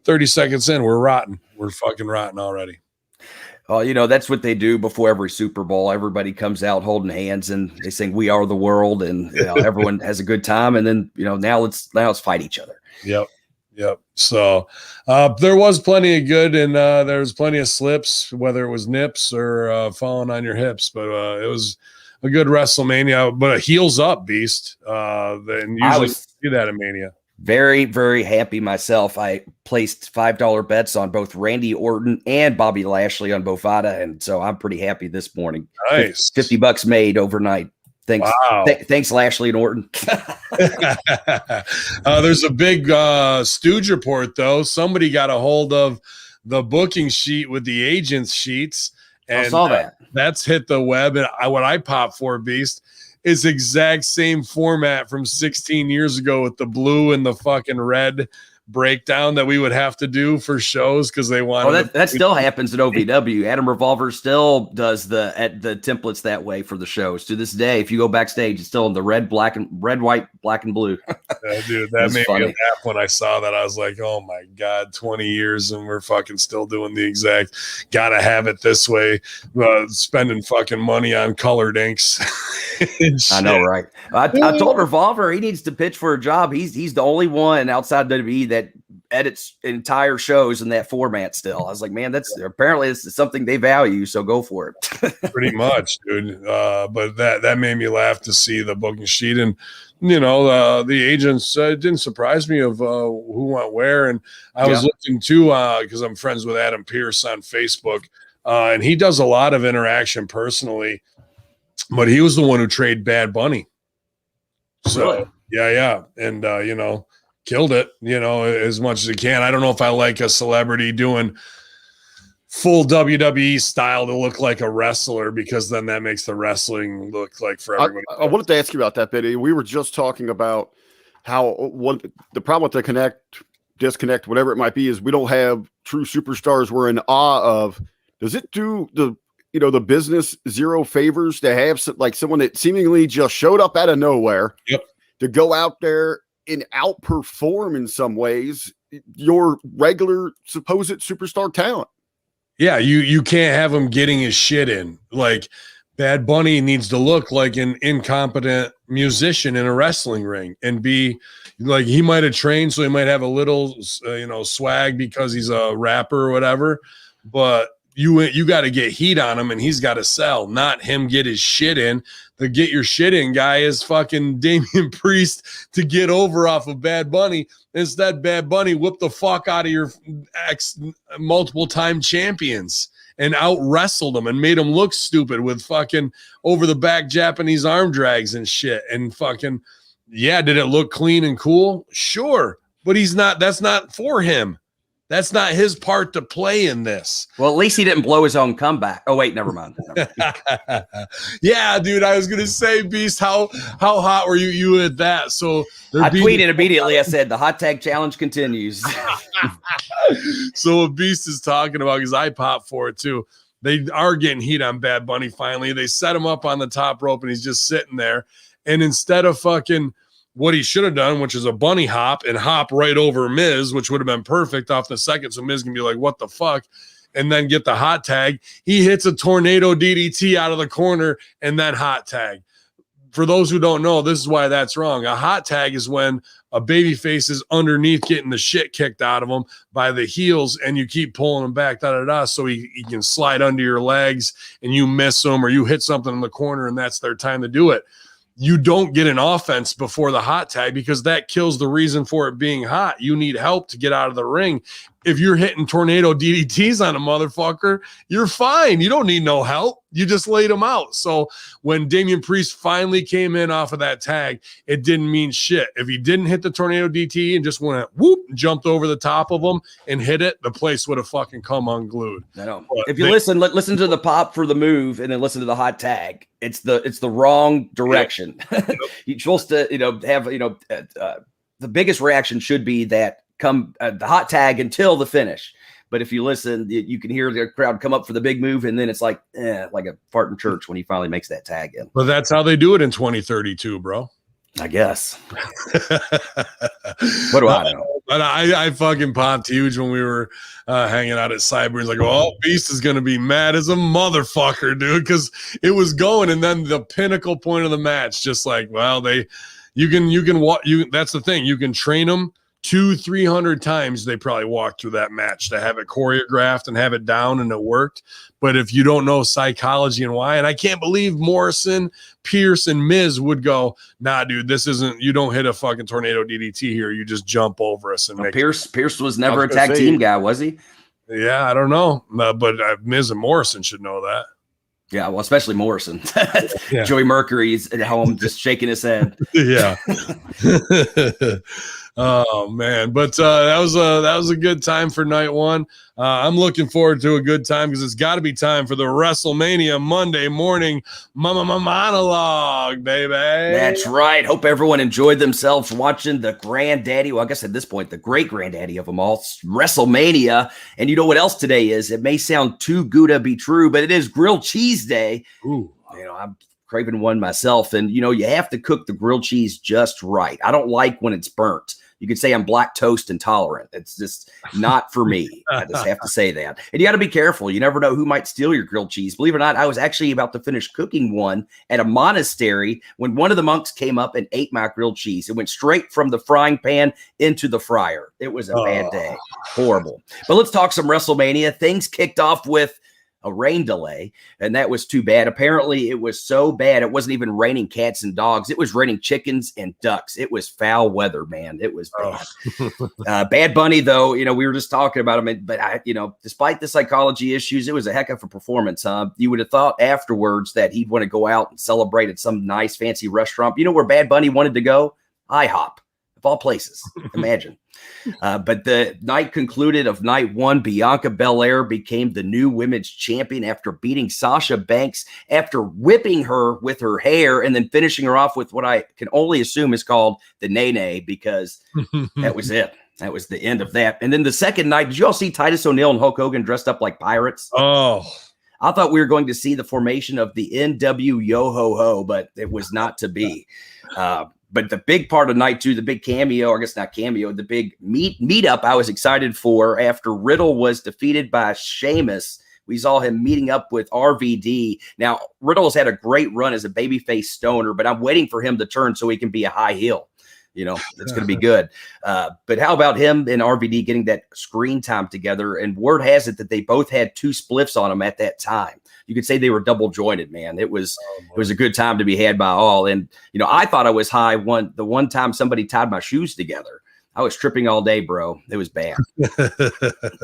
30 seconds in, we're rotten. We're fucking rotten already. Oh, that's what they do before every Super Bowl. Everybody comes out holding hands and they sing "We Are the World," and everyone has a good time. And then now let's fight each other. Yep. So there was plenty of good, and there was plenty of slips, whether it was nips or falling on your hips. But it was a good WrestleMania. But a heels up, Beast. Then usually do that in Mania. Very, very happy myself. I placed $5 bets on both Randy Orton and Bobby Lashley on Bovada, and so I'm pretty happy this morning. Nice. $50 made overnight. Thanks, wow. Thanks, Lashley and Orton. There's a big Stooge report, though. Somebody got a hold of the booking sheet with the agents' sheets, and I saw that. That's hit the web. And what I popped for, Beast, is exact same format from 16 years ago with the blue and the fucking red breakdown that we would have to do for shows because they want. That still happens at OVW. Adam Revolver still does the templates that way for the shows to this day. If you go backstage, it's still in the red, white, black, and blue. Yeah, dude, that made me laugh when I saw that. I was like, oh my god, 20 years and we're fucking still doing the exact. Gotta have it this way. Spending fucking money on colored inks. I know, right? I told Revolver he needs to pitch for a job. He's the only one outside WWE that edits entire shows in that format still. I was like, man, that's apparently this is something they value, so go for it. Pretty much, dude. But that made me laugh to see the booking sheet, and the agents didn't surprise me of who went where. And I was looking too because I'm friends with Adam Pierce on Facebook, and he does a lot of interaction personally, but he was the one who traded Bad Bunny. So really? Yeah, and killed it, as much as he can. I don't know if I like a celebrity doing full WWE style to look like a wrestler, because then that makes the wrestling look like for everybody. I wanted to ask you about that, Betty. We were just talking about how the problem with the disconnect, whatever it might be, is we don't have true superstars we're in awe of. Does it do the business zero favors to have someone that seemingly just showed up out of nowhere to go out there and outperform in some ways your regular supposed superstar talent? Yeah, you can't have him getting his shit in. Like, Bad Bunny needs to look like an incompetent musician in a wrestling ring and be like, he might have trained, so he might have a little swag because he's a rapper or whatever, but you got to get heat on him and he's got to sell, not him get his shit in. The get your shit in guy is fucking Damian Priest to get over off of Bad Bunny. Instead, Bad Bunny whipped the fuck out of your multiple time champions and out wrestled them and made them look stupid with fucking over the back Japanese arm drags and shit. And fucking, did it look clean and cool? Sure. But that's not for him. That's not his part to play in this. Well, at least he didn't blow his own comeback. Oh, wait, never mind. Yeah, dude, I was going to say, Beast, how hot were you at that? So I tweeted immediately. I said, the hot tag challenge continues. So what Beast is talking about, because I popped for it too, they are getting heat on Bad Bunny finally. They set him up on the top rope and he's just sitting there. And instead of fucking what he should have done, which is a bunny hop and hop right over Miz, which would have been perfect off the second. So Miz can be like, what the fuck? And then get the hot tag. He hits a tornado DDT out of the corner and then hot tag. For those who don't know, this is why that's wrong. A hot tag is when a babyface is underneath getting the shit kicked out of him by the heels and you keep pulling him back, so he can slide under your legs and you miss him or you hit something in the corner and that's their time to do it. You don't get an offense before the hot tag because that kills the reason for it being hot. You need help to get out of the ring. If you're hitting tornado DDTs on a motherfucker, you're fine. You don't need no help. You just laid him out. So when Damian Priest finally came in off of that tag, it didn't mean shit. If he didn't hit the tornado DT and just went whoop, jumped over the top of him and hit it, the place would have fucking come unglued. I know. If you listen to the pop for the move and then listen to the hot tag, it's the wrong direction. Yep. You're supposed to, have, the biggest reaction should be that come the hot tag until the finish. But if you listen, you can hear the crowd come up for the big move, and then it's like a fart in church when he finally makes that tag in. But that's how they do it in 2032, bro. I guess. What do I know? But I fucking popped huge when we were hanging out at Cyber. Like, oh, Beast is going to be mad as a motherfucker, dude, because it was going. And then the pinnacle point of the match, just like, well, that's the thing. You can train them 200-300 times. They probably walked through that match to have it choreographed and have it down, and it worked. But if you don't know psychology and why, and I can't believe Morrison, Pierce, and Miz would go, nah, dude, this isn't, you don't hit a fucking tornado DDT here. You just jump over us. And Pierce was never a tag team guy, was he? Yeah, I don't know. But Miz and Morrison should know that. Yeah, well, especially Morrison. Yeah. Joey Mercury's at home just shaking his head. Yeah. Oh man, but that was a good time for night one. I'm looking forward to a good time because it's got to be time for the WrestleMania Monday morning monologue, baby. That's right. Hope everyone enjoyed themselves watching the granddaddy. Well, I guess at this point, the great granddaddy of them all, WrestleMania. And you know what else today is? It may sound too good to be true, but it is grilled cheese day. Ooh. I'm craving one myself, and you have to cook the grilled cheese just right. I don't like when it's burnt. You could say I'm black toast intolerant. It's just not for me. I just have to say that. And you got to be careful. You never know who might steal your grilled cheese. Believe it or not, I was actually about to finish cooking one at a monastery when one of the monks came up and ate my grilled cheese. It went straight from the frying pan into the fryer. It was a bad day. Horrible. But let's talk some WrestleMania. Things kicked off with a rain delay, and that was too bad. Apparently it was so bad it wasn't even raining cats and dogs. It was raining chickens and ducks. It was foul weather, man. It was bad. Bad Bunny, though, we were just talking about him, but despite the psychology issues, it was a heck of a performance. You would have thought afterwards that he'd want to go out and celebrate at some nice fancy restaurant. You know where Bad Bunny wanted to go? IHOP, of all places. Imagine. But the night concluded of night one. Bianca Belair became the new women's champion after beating Sasha Banks, after whipping her with her hair and then finishing her off with what I can only assume is called the Nene, because that was it. That was the end of that. And then the second night, did you all see Titus O'Neil and Hulk Hogan dressed up like pirates? Oh, I thought we were going to see the formation of the NW Yo-Ho-Ho, but it was not to be. But the big part of night two, the big cameo, or I guess not cameo, the big meetup I was excited for after Riddle was defeated by Sheamus. We saw him meeting up with RVD. Now, Riddle has had a great run as a babyface stoner, but I'm waiting for him to turn so he can be a high heel. It's going to be good. But how about him and RVD getting that screen time together? And word has it that they both had 2 spliffs on them at that time. You could say they were double jointed, man. It was a good time to be had by all. And, I thought I was high the one time somebody tied my shoes together. I was tripping all day, bro. It was bad.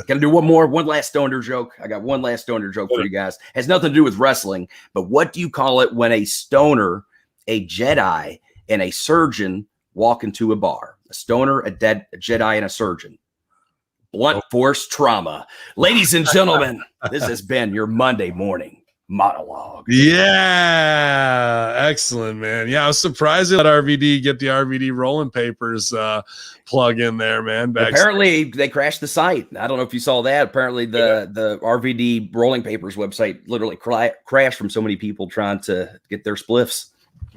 Gonna do one last stoner joke. I got one last stoner joke for you guys. Has nothing to do with wrestling, but what do you call it when a stoner, a Jedi, and a surgeon walk into a bar? A stoner, a Jedi, and a surgeon. Blunt force trauma. Ladies and gentlemen, this has been your Monday morning monologue. Yeah. Excellent, man. Yeah, I was surprised that RVD get the RVD rolling papers plug in there, man. Apparently, they crashed the site. I don't know if you saw that. Apparently, the RVD rolling papers website literally crashed from so many people trying to get their spliffs.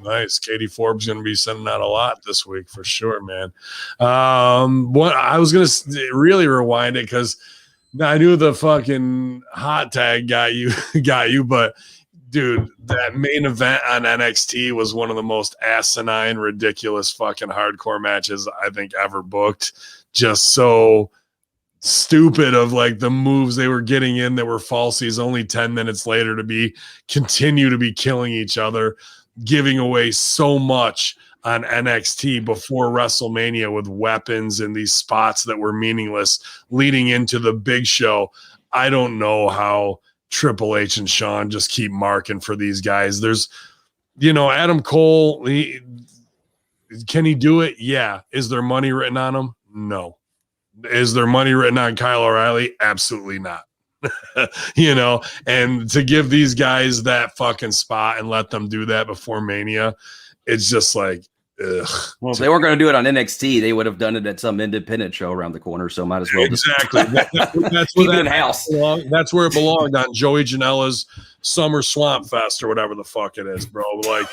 Nice. Katie Forbes going to be sending out a lot this week for sure, man. What I was going to really rewind it because I knew the fucking hot tag got you, but dude, that main event on NXT was one of the most asinine, ridiculous fucking hardcore matches I think ever booked. Just so stupid of like the moves they were getting in that were falsies only 10 minutes later to continue to be killing each other, giving away so much on NXT before WrestleMania with weapons and these spots that were meaningless leading into the big show. I don't know how Triple H and Shawn just keep marking for these guys. There's, Adam Cole, can he do it? Yeah. Is there money written on him? No. Is there money written on Kyle O'Reilly? Absolutely not. And to give these guys that fucking spot and let them do that before Mania, it's just like, ugh. Well, if they weren't going to do it on NXT, they would have done it at some independent show around the corner. So might as well exactly. That's where that house. That's where it belonged, on Joey Janela's Summer Swamp Fest or whatever the fuck it is, bro. Like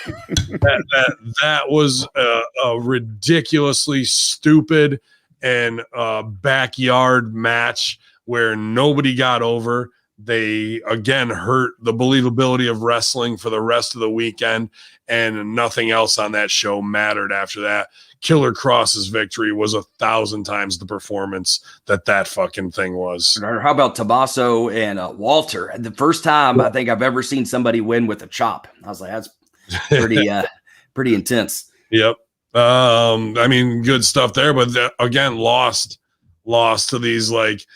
that was a ridiculously stupid and backyard match where nobody got over. They again hurt the believability of wrestling for the rest of the weekend, and nothing else on that show mattered after that. Killer Cross's victory was 1,000 times the performance that fucking thing was. How about Tommaso and Walter? The first time I think I've ever seen somebody win with a chop. I was like, that's pretty intense. Yep. I mean, good stuff there, but again, lost to these like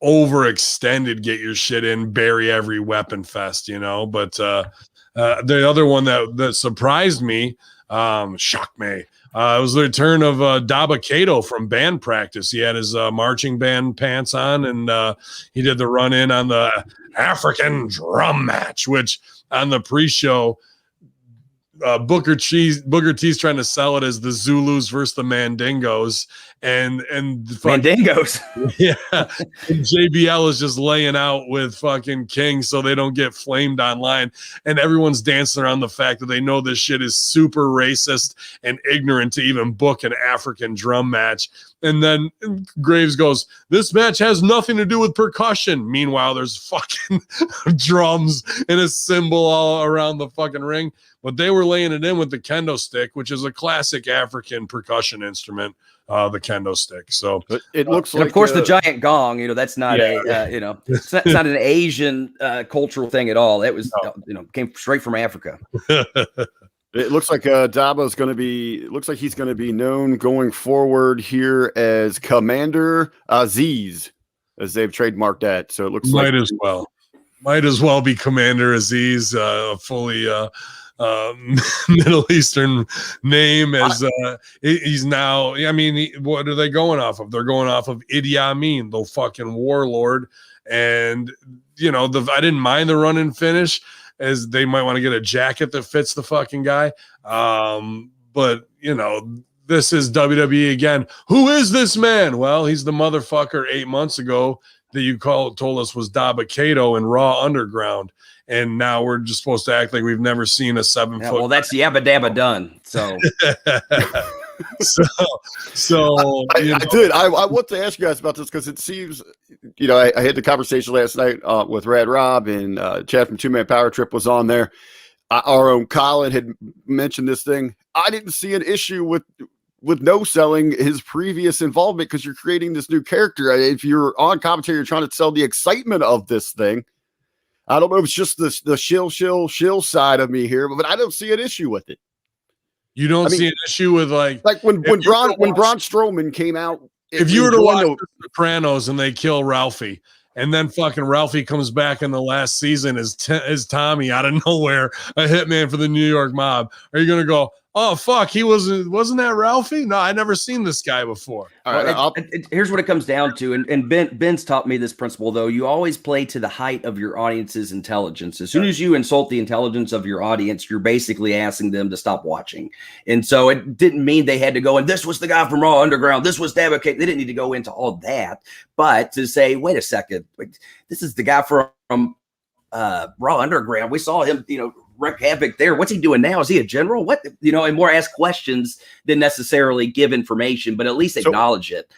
overextended, get your shit in, bury every weapon fest, But the other one that surprised me, shocked me, it was the return of Daba Kato from band practice. He had his marching band pants on, and he did the run in on the African drum match, which on the pre-show, Booker T's trying to sell it as the Zulus versus the Mandingos, and Mandingos, yeah. And JBL is just laying out with fucking King so they don't get flamed online, and everyone's dancing around the fact that they know this shit is super racist and ignorant to even book an African drum match. And then Graves goes, "This match has nothing to do with percussion." Meanwhile, there's fucking drums and a cymbal all around the fucking ring. But they were laying it in with the kendo stick, which is a classic African percussion instrument, the kendo stick. So it looks like, of course, the giant gong. That's not it's not an Asian cultural thing at all. It was, came straight from Africa. It looks like Daba's going to be. Looks like he's going to be known going forward here as Commander Aziz, as they've trademarked that. So it looks might as well be Commander Aziz, fully. Middle Eastern name, as he's now. I mean, what are they going off of? They're going off of Idi Amin, the fucking warlord. And I didn't mind the run and finish, as they might want to get a jacket that fits the fucking guy. But this is WWE again. Who is this man? Well, he's the motherfucker 8 months ago that you told us was Daba Kato in Raw Underground. And now we're just supposed to act like we've never seen a 7 foot. Well, that's Yabba Dabba done. So, I want to ask you guys about this because it seems, I had the conversation last night with Rad Rob, and Chad from Two Man Power Trip was on there. Our own Colin had mentioned this thing. I didn't see an issue with no selling his previous involvement because you're creating this new character. If you're on commentary, you're trying to sell the excitement of this thing. I don't know if it's just the shill side of me here, but I don't see an issue with it. You don't see an issue with like when Braun Strowman came out. If you were to watch The Sopranos and they kill Ralphie, and then fucking Ralphie comes back in the last season as Tommy out of nowhere, a hitman for the New York mob, are you going to go, "Oh fuck, he wasn't that Ralphie"? No, I never seen this guy before. All right, here's what it comes down to, and Ben's taught me this principle though. You always play to the height of your audience's intelligence. As soon as you insult the intelligence of your audience, you're basically asking them to stop watching. And so it didn't mean they had to go, and this was the guy from Raw Underground, this was Daba Kato. They didn't need to go into all that, but to say, wait a second, this is the guy from Raw Underground. We saw him, wreak havoc there. What's he doing now? Is he a general? What, and more ask questions than necessarily give information, but at least acknowledge it.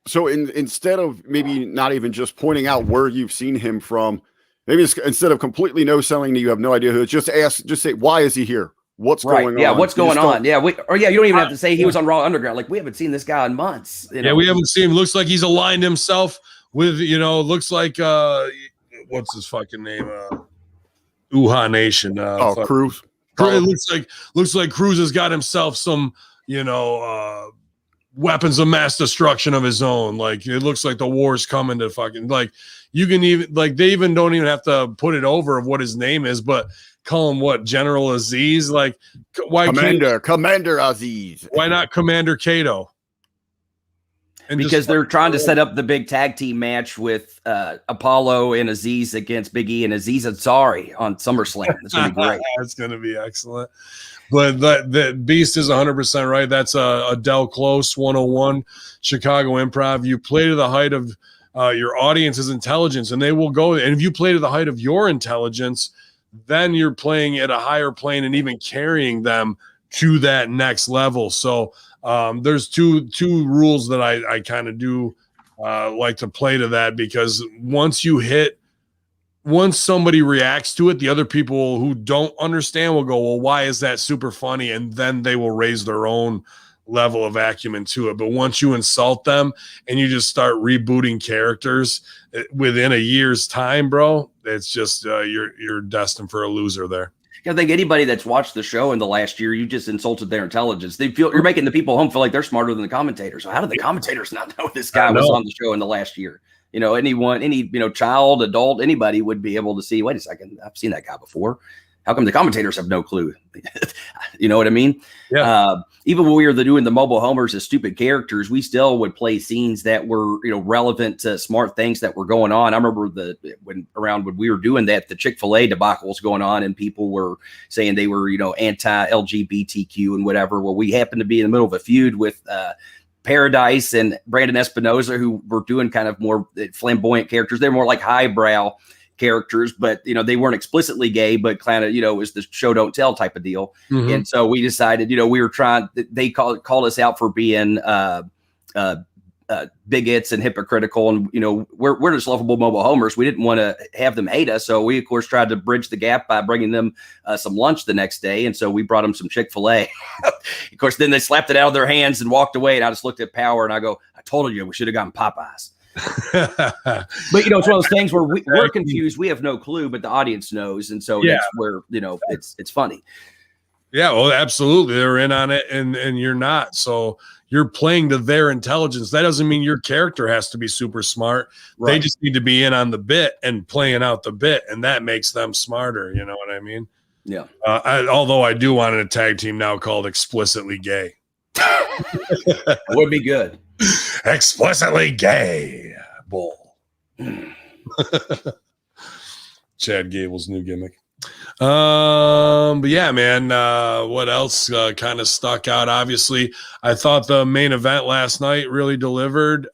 So instead of maybe not even just pointing out where you've seen him from, maybe instead of completely no selling that you have no idea who, just say, why is he here? What's going on? Yeah, what's going on? Yeah, you don't even have to say he was on Raw Underground. Like, we haven't seen this guy in months. Yeah, we haven't seen him. Looks like he's aligned himself with, looks like what's his fucking name? Uha Nation. Cruz. It looks like Cruz has got himself some, weapons of mass destruction of his own. Like, it looks like the war's coming to fucking, like, you can even, like, they even don't even have to put it over of what his name is, but call him what, General Aziz? Like, why Commander Aziz? Why not Commander Kato? And because they're trying to set up the big tag team match with Apollo and Aziz against Big E and Aziz Ansari on SummerSlam. It's going to be great. It's going to be excellent. But the Beast is 100% right. That's a Del Close 101 Chicago Improv. You play to the height of your audience's intelligence, and they will go. And if you play to the height of your intelligence, then you're playing at a higher plane and even carrying them to that next level. So there's two rules that I kind of do like to play to that, because once somebody reacts to it, the other people who don't understand will go, well, why is that super funny? And then they will raise their own level of acumen to it. But once you insult them and you just start rebooting characters within a year's time, bro, it's just you're destined for a loser there. I think anybody that's watched the show in the last year, you just insulted their intelligence. You're making the people home feel like they're smarter than the commentators. So how do the commentators not know this guy was on the show in the last year? Any child, adult, anybody would be able to see, wait a second, I've seen that guy before. How come the commentators have no clue? You know what I mean? Yeah. Even when we were doing the mobile homers as stupid characters, we still would play scenes that were, relevant to smart things that were going on. I remember when we were doing that, the Chick-fil-A debacle was going on, and people were saying they were, anti-LGBTQ and whatever. Well, we happened to be in the middle of a feud with Paradise and Brandon Espinosa, who were doing kind of more flamboyant characters. They're more like highbrow characters, but they weren't explicitly gay, but kind of it was the show don't tell type of deal. Mm-hmm. And so we decided, we were trying. They called us out for being bigots and hypocritical, and we're just lovable mobile homers. We didn't want to have them hate us, so we of course tried to bridge the gap by bringing them some lunch the next day, and so we brought them some Chick-fil-A. Of course, then they slapped it out of their hands and walked away, and I just looked at Power and I go, I told you we should have gotten Popeyes. But it's one of those things where we're confused, we have no clue, but the audience knows, and so that's where it's funny. Yeah, well, absolutely, they're in on it, and you're not. So you're playing to their intelligence. That doesn't mean your character has to be super smart. Right. They just need to be in on the bit and playing out the bit, and that makes them smarter. You know what I mean? Yeah. Although I do want a tag team now called Explicitly Gay. Would be good. Explicitly Gay Bull. Chad Gable's new gimmick. But yeah, man, what else kind of stuck out? Obviously, I thought the main event last night really delivered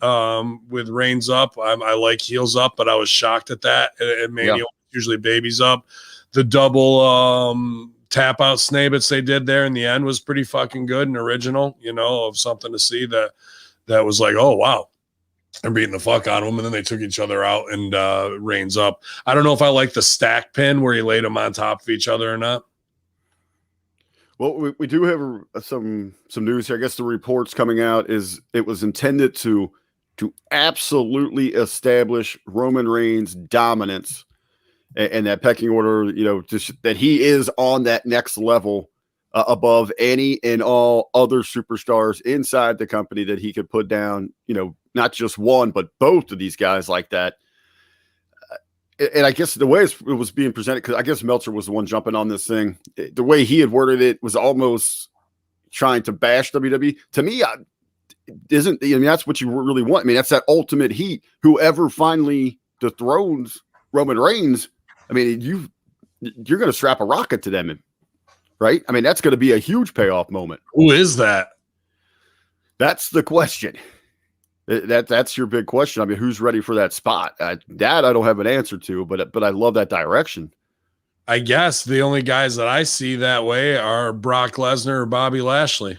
with Reigns up. I like heels up, but I was shocked at that. At Mania, usually babies up. The double tap out snabbits they did there in the end was pretty fucking good and original, of something to see that was like, oh, wow. They're beating the fuck out of them, and then they took each other out and Reigns up. I don't know if I like the stack pin where he laid them on top of each other or not. Well, we do have some news here. I guess the reports coming out is it was intended to absolutely establish Roman Reigns' dominance and that pecking order, just that he is on that next level above any and all other superstars inside the company that he could put down, not just one, but both of these guys like that. And I guess the way it was being presented, because I guess Meltzer was the one jumping on this thing, the way he had worded it was almost trying to bash WWE. To me, that's what you really want. I mean, that's that ultimate heat. Whoever finally dethrones Roman Reigns, I mean, you're going to strap a rocket to them, right? I mean, that's going to be a huge payoff moment. Who is that? That's the question. That's your big question. I mean, who's ready for that spot? That I don't have an answer to, but I love that direction. I guess the only guys that I see that way are Brock Lesnar or Bobby Lashley.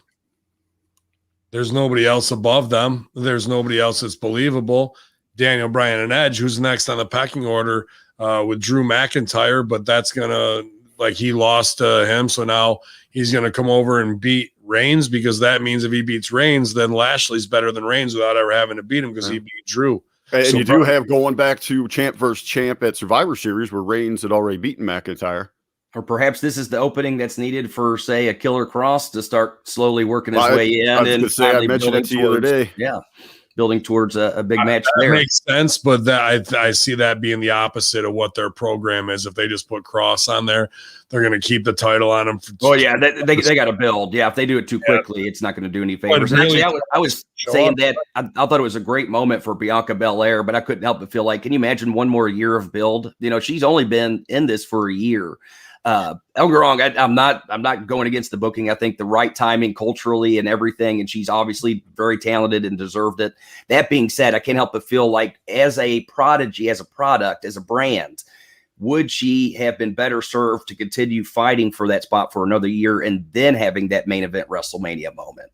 There's nobody else above them. There's nobody else that's believable. Daniel Bryan and Edge, who's next on the pecking order with Drew McIntyre, but that's going to, like, he lost to him, so now he's going to come over and beat Reigns, because that means if he beats Reigns, then Lashley's better than Reigns without ever having to beat him, because he beat Drew. And so you do have going back to champ versus champ at Survivor Series, where Reigns had already beaten McIntyre. Or perhaps this is the opening that's needed for, say, a Killer Cross to start slowly working his way in. I mentioned it the other day. Yeah, building towards a big match there. That makes sense, but that I see that being the opposite of what their program is. If they just put Cross on there, they're going to keep the title on him. They got to build. Yeah, if they do it too quickly, it's not going to do any favors. Really, actually, I was saying that I thought it was a great moment for Bianca Belair, but I couldn't help but feel like, can you imagine one more year of build? You know, she's only been in this for a year. Don't get me wrong, I'm not going against the booking. I think the right timing culturally and everything, and she's obviously very talented and deserved it. That being said, I can't help but feel like, as a prodigy, as a product, as a brand, would she have been better served to continue fighting for that spot for another year and then having that main event WrestleMania moment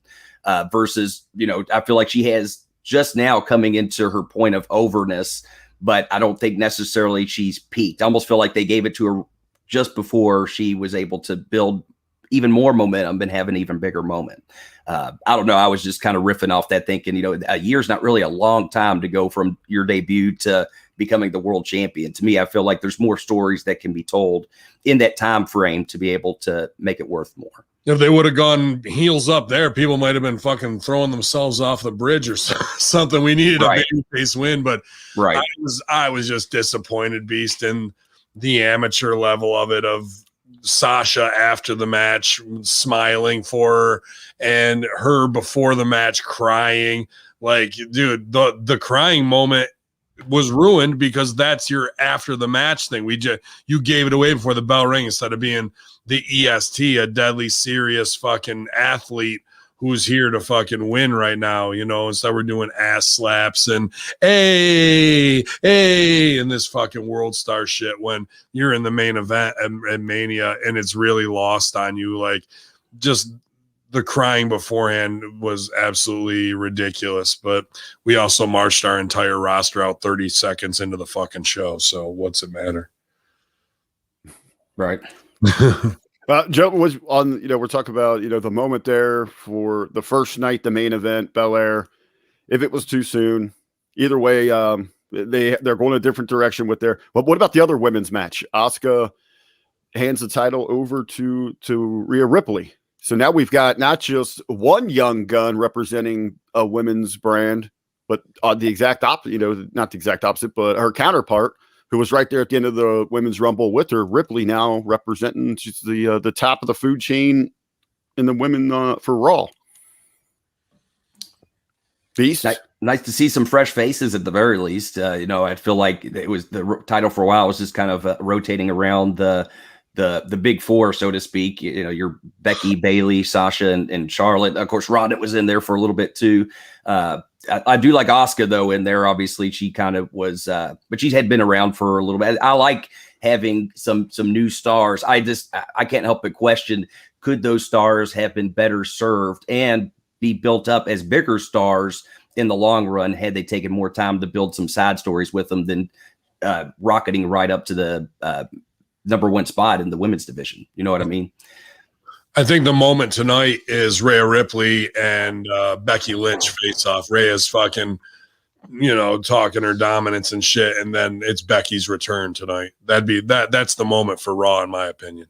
versus, you know, I feel like she has just now coming into her point of overness, but I don't think necessarily she's peaked. I almost feel like they gave it to her just before she was able to build even more momentum and have an even bigger moment. I don't know. I was just kind of riffing off that, thinking, you know, a year's not really a long time to go from your debut to becoming the world champion. To me, I feel like there's more stories that can be told in that time frame to be able to make it worth more. If they would have gone heels up there, people might have been fucking throwing themselves off the bridge or something. We needed a babyface win, but I was just disappointed, Beast, in the amateur level of it, of Sasha after the match smiling for her and her before the match crying. Like, dude, the crying moment was ruined because that's your after the match thing. You gave it away before the bell rang instead of being the EST, a deadly serious fucking athlete who's here to fucking win right now, you know. Instead we're doing ass slaps and hey, and this fucking world star shit when you're in the main event at Mania and it's really lost on you. Like, just the crying beforehand was absolutely ridiculous, but we also marched our entire roster out 30 seconds into the fucking show. So what's it matter? Right. Joe was on, you know, we're talking about, you know, the moment there for the first night, the main event, Belair. If it was too soon, either way, they're going a different direction with their. But what about the other women's match? Asuka hands the title over to Rhea Ripley. So now we've got not just one young gun representing a women's brand, but the exact opposite, you know, not the exact opposite, but her counterpart, who was right there at the end of the Women's Rumble with her, Ripley, now representing, she's the top of the food chain in the women for Raw. Beast. Nice to see some fresh faces at the very least. You know, I feel like it was the title for a while was just kind of rotating around the big four, so to speak. You know, your Becky, Bayley, Sasha, and Charlotte. Of course, Ronda was in there for a little bit too. I do like Asuka though in there. Obviously, she kind of was, but she had been around for a little bit. I like having some new stars. I can't help but question, could those stars have been better served and be built up as bigger stars in the long run had they taken more time to build some side stories with them than rocketing right up to the number one spot in the women's division. You know what I mean? I think the moment tonight is Rhea Ripley and Becky Lynch face off. Rhea's fucking, you know, talking her dominance and shit, and then it's Becky's return tonight. That's the moment for Raw, in my opinion.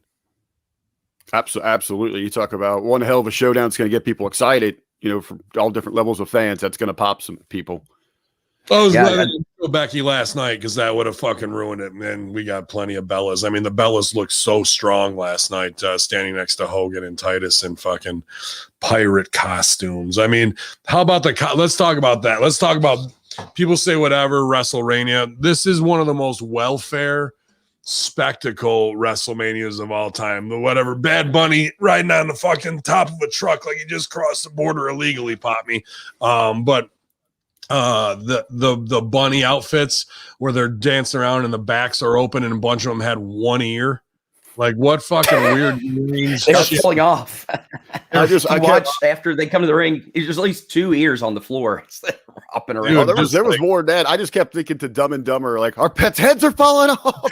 Absolutely. You talk about one hell of a showdown. It's going to get people excited, you know, from all different levels of fans. That's going to pop some people. I was glad I didn't go Becky last night because that would have fucking ruined it. Man, we got plenty of Bellas. I mean, the Bellas looked so strong last night, standing next to Hogan and Titus in fucking pirate costumes. I mean, how about let's talk about that. Let's talk about, people say whatever, WrestleMania. This is one of the most welfare spectacle WrestleManias of all time. The whatever, Bad Bunny riding on the fucking top of a truck like he just crossed the border illegally, pop me. But the bunny outfits where they're dancing around and the backs are open and a bunch of them had one ear. Like what fucking weird range They were shit. pulling off. I watch after they come to the ring. There's at least 2 ears on the floor, hopping around. Oh, there was more than that. I just kept thinking to Dumb and Dumber, like our pets' heads are falling off.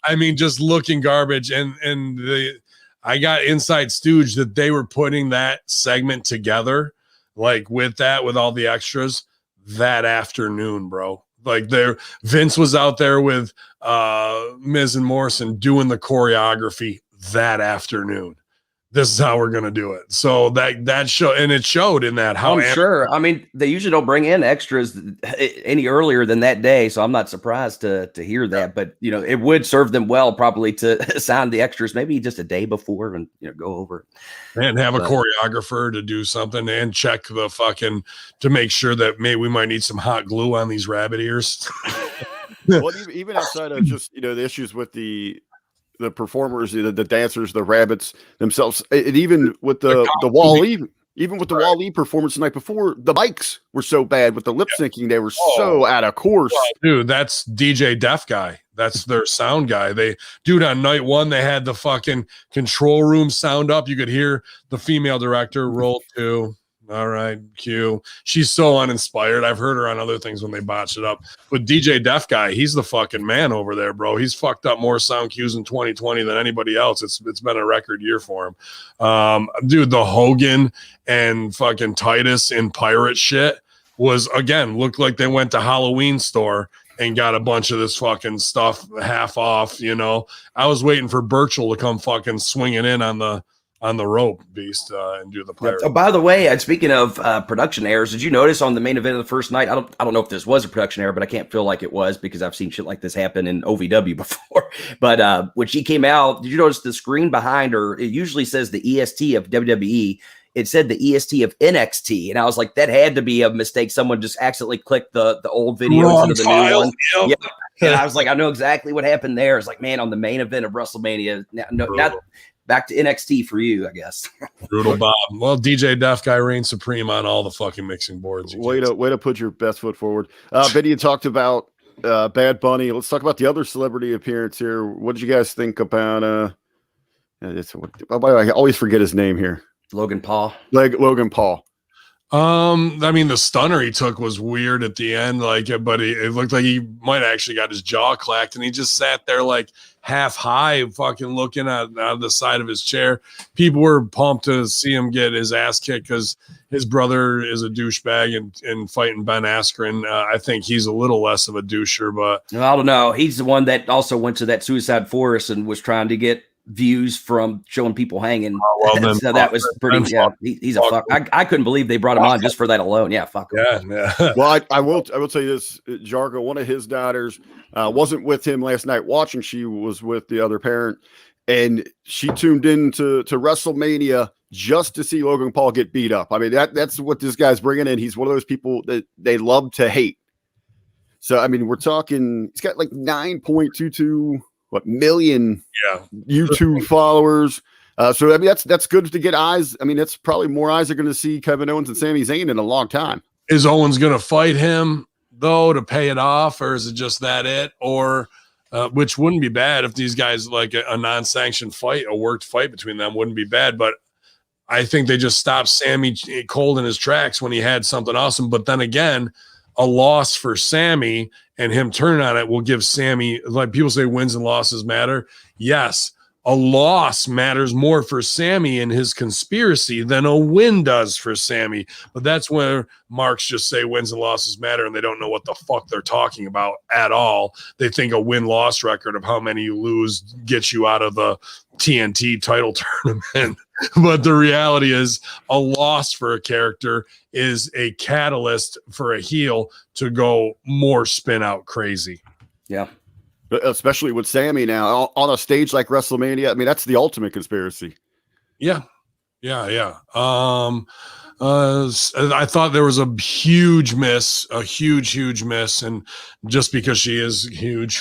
I mean, just looking garbage. I got inside stooge that they were putting that segment together, like with all the extras that afternoon, bro. Like Vince was out there with Miz and Morrison doing the choreography that afternoon. This is how we're gonna do it. So that show, and it showed in that. How I'm sure. I mean, they usually don't bring in extras any earlier than that day, so I'm not surprised to hear that. But it would serve them well probably to assign the extras maybe just a day before and go over it. And have a choreographer to do something and check the fucking to make sure that maybe we might need some hot glue on these rabbit ears. Well, even outside of just the issues with the performers, the dancers, the rabbits themselves, and even with the Wall-E, even with the Wall-E performance the night before, the mics were so bad with the lip syncing; they were so out of course. Well, dude, that's DJ Def Guy. That's their sound guy. On night one, they had the fucking control room sound up. You could hear the female director roll 2. All right, Q. She's so uninspired. I've heard her on other things when they botch it up. But DJ Def Guy, he's the fucking man over there, bro. He's fucked up more sound cues in 2020 than anybody else. It's been a record year for him. Dude, the Hogan and fucking Titus in pirate shit was, again, looked like they went to Halloween store and got a bunch of this fucking stuff half off, I was waiting for Burchell to come fucking swinging in on the rope, Beast, and do the pirate. Oh, by the way, speaking of production errors, did you notice on the main event of the first night? I don't know if this was a production error, but I can't feel like it was because I've seen shit like this happen in OVW before. But when she came out, did you notice the screen behind her? It usually says the EST of WWE. It said the EST of NXT, and I was like, that had to be a mistake. Someone just accidentally clicked the old video instead of the new one. Yep. And I was like, I know exactly what happened there. It's like, man, on the main event of WrestleMania, not back to NXT for you, I guess. Brutal Bob. Well, DJ Def Guy reigns supreme on all the fucking mixing boards. Way to put your best foot forward. Benny, you talked about Bad Bunny. Let's talk about the other celebrity appearance here. What did you guys think about? I always forget his name here. Logan Paul. Logan Paul. I mean, the stunner he took was weird at the end, but it looked like he might actually got his jaw clacked, and he just sat there like half high, fucking looking out of the side of his chair. People were pumped to see him get his ass kicked because his brother is a douchebag and fighting Ben Askren. I think he's a little less of a doucher, but I don't know. He's the one that also went to that suicide forest and was trying to get views from showing people hanging. So that was pretty. Yeah, he's a fuck. I couldn't believe they brought him on just for that alone. Yeah, fuck him. Yeah. Well, I will tell you this. Jargo, one of his daughters, wasn't with him last night watching. She was with the other parent, and she tuned in to WrestleMania just to see Logan Paul get beat up. I mean, that's what this guy's bringing in. He's one of those people that they love to hate. So I mean, we're talking. He's got like 9.22. Million YouTube followers. So I mean that's good to get eyes. I mean, that's probably more eyes are going to see Kevin Owens and Sami Zayn in a long time. Is Owens going to fight him though to pay it off, or is it just it? Or which wouldn't be bad if these guys like a non-sanctioned fight, a worked fight between them wouldn't be bad. But I think they just stopped Sami cold in his tracks when he had something awesome. But then again, a loss for Sami and him turning on it will give Sami, like people say wins and losses matter. Yes, a loss matters more for Sami and his conspiracy than a win does for Sami. But that's where marks just say wins and losses matter, and they don't know what the fuck they're talking about at all. They think a win-loss record of how many you lose gets you out of the TNT title tournament. But the reality is a loss for a character is a catalyst for a heel to go more spin out crazy. Yeah. Especially with Sami now on a stage like WrestleMania. I mean, that's the ultimate conspiracy. Yeah. I thought there was a huge miss. And just because she is huge,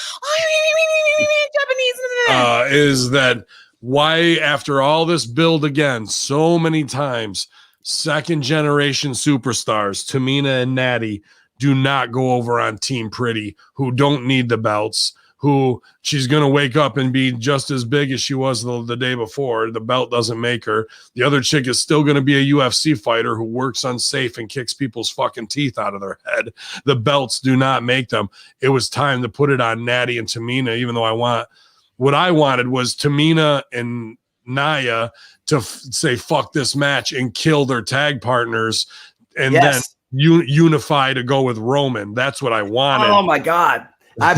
is that why, after all this build again, so many times, second generation superstars, Tamina and Natty, do not go over on Team Pretty, who don't need the belts, who she's going to wake up and be just as big as she was the day before. The belt doesn't make her. The other chick is still going to be a UFC fighter who works unsafe and kicks people's fucking teeth out of their head. The belts do not make them. It was time to put it on Natty and Tamina, even though what I wanted was Tamina and Nia to say fuck this match and kill their tag partners and then unify to go with Roman. That's what I wanted. Oh my God. I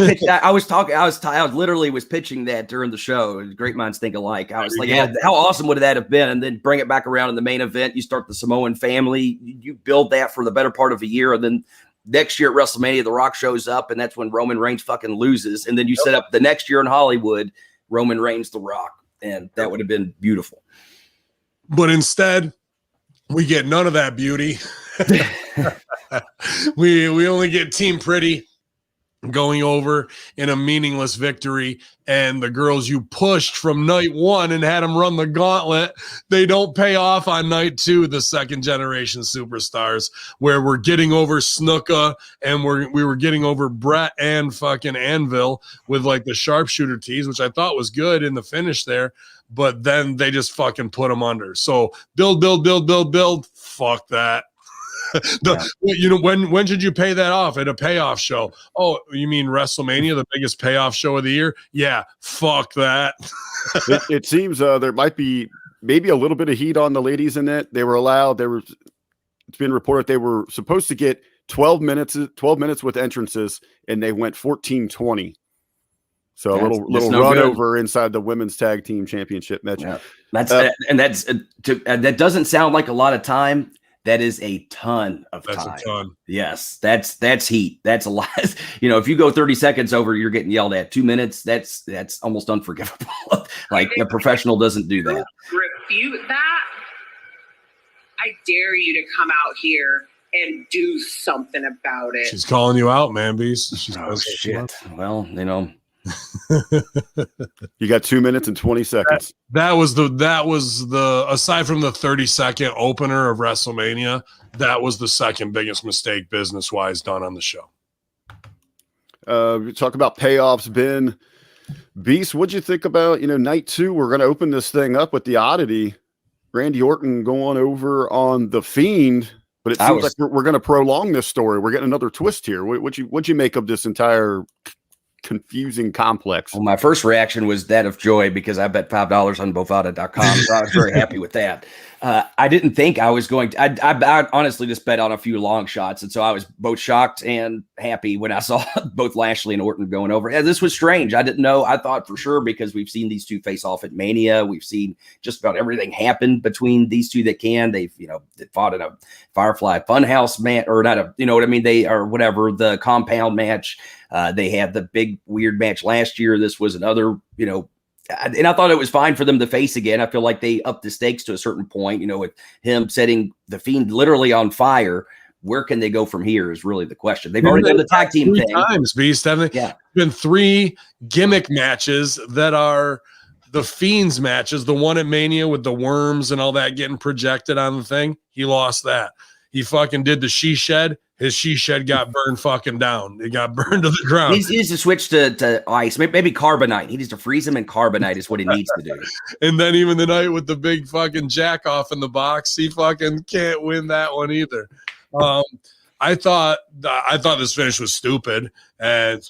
literally was pitching that during the show. Great minds think alike. I was like, yeah, how awesome would that have been? And then bring it back around in the main event. You start the Samoan family. You build that for the better part of a year. And then next year at WrestleMania, The Rock shows up, and that's when Roman Reigns fucking loses. And then you set up the next year in Hollywood, Roman Reigns, The Rock. And that would have been beautiful. But instead, we get none of that beauty. we only get Team Pretty going over in a meaningless victory, and the girls you pushed from night one and had them run the gauntlet, they don't pay off on night two, the second generation superstars, where we're getting over Snuka and we were getting over Brett and fucking Anvil with like the sharpshooter tease, which I thought was good in the finish there, but then they just fucking put them under. So build, fuck that. When should you pay that off at a payoff show? Oh, you mean WrestleMania, the biggest payoff show of the year? Yeah, fuck that. It seems there might be maybe a little bit of heat on the ladies in that. It's been reported they were supposed to get 12 minutes with entrances, and they went 14-20. So a little run over inside the women's tag team championship match. Yeah. That doesn't sound like a lot of time. That is a ton of time. That's a ton. Yes, that's heat. That's a lot. If you go 30 seconds over, you're getting yelled at. 2 minutes, that's almost unforgivable. Like a professional doesn't do that. Refute that. I dare you to come out here and do something about it. She's calling you out, man, Beast. Shit. Well, you got 2 minutes and 20 seconds. That was the aside from the 30-second opener of WrestleMania, that was the second biggest mistake business-wise done on the show. We talk about payoffs, Ben. Beast, what'd you think about, night two? We're going to open this thing up with the oddity. Randy Orton going over on The Fiend, but it seems like we're going to prolong this story. We're getting another twist here. What'd you make of this entire confusing complex? Well, my first reaction was that of joy because I bet $5 on Bovada.com. So I was very happy with that. I didn't think I was going to. I honestly just bet on a few long shots, and so I was both shocked and happy when I saw both Lashley and Orton going over. Yeah, this was strange. I didn't know. I thought for sure because we've seen these two face off at Mania. We've seen just about everything happen between these two that can. They've they fought in a Firefly Funhouse match, or not a what I mean. They or whatever the compound match. They had the big weird match last year. This was another and I thought it was fine for them to face again. I feel like they upped the stakes to a certain point, with him setting the Fiend literally on fire. Where can they go from here is really the question. They've already done the tag team thing. Times, Beast, haven't they? Yeah. Been 3 gimmick matches that are the Fiend's matches. The one at Mania with the worms and all that getting projected on the thing. He lost that. He fucking did the she shed. His she shed got burned fucking down. It got burned to the ground. He needs to switch to ice, maybe carbonite. He needs to freeze him in carbonite is what he needs to do. And then even the night with the big fucking jack off in the box, he fucking can't win that one either. I thought this finish was stupid and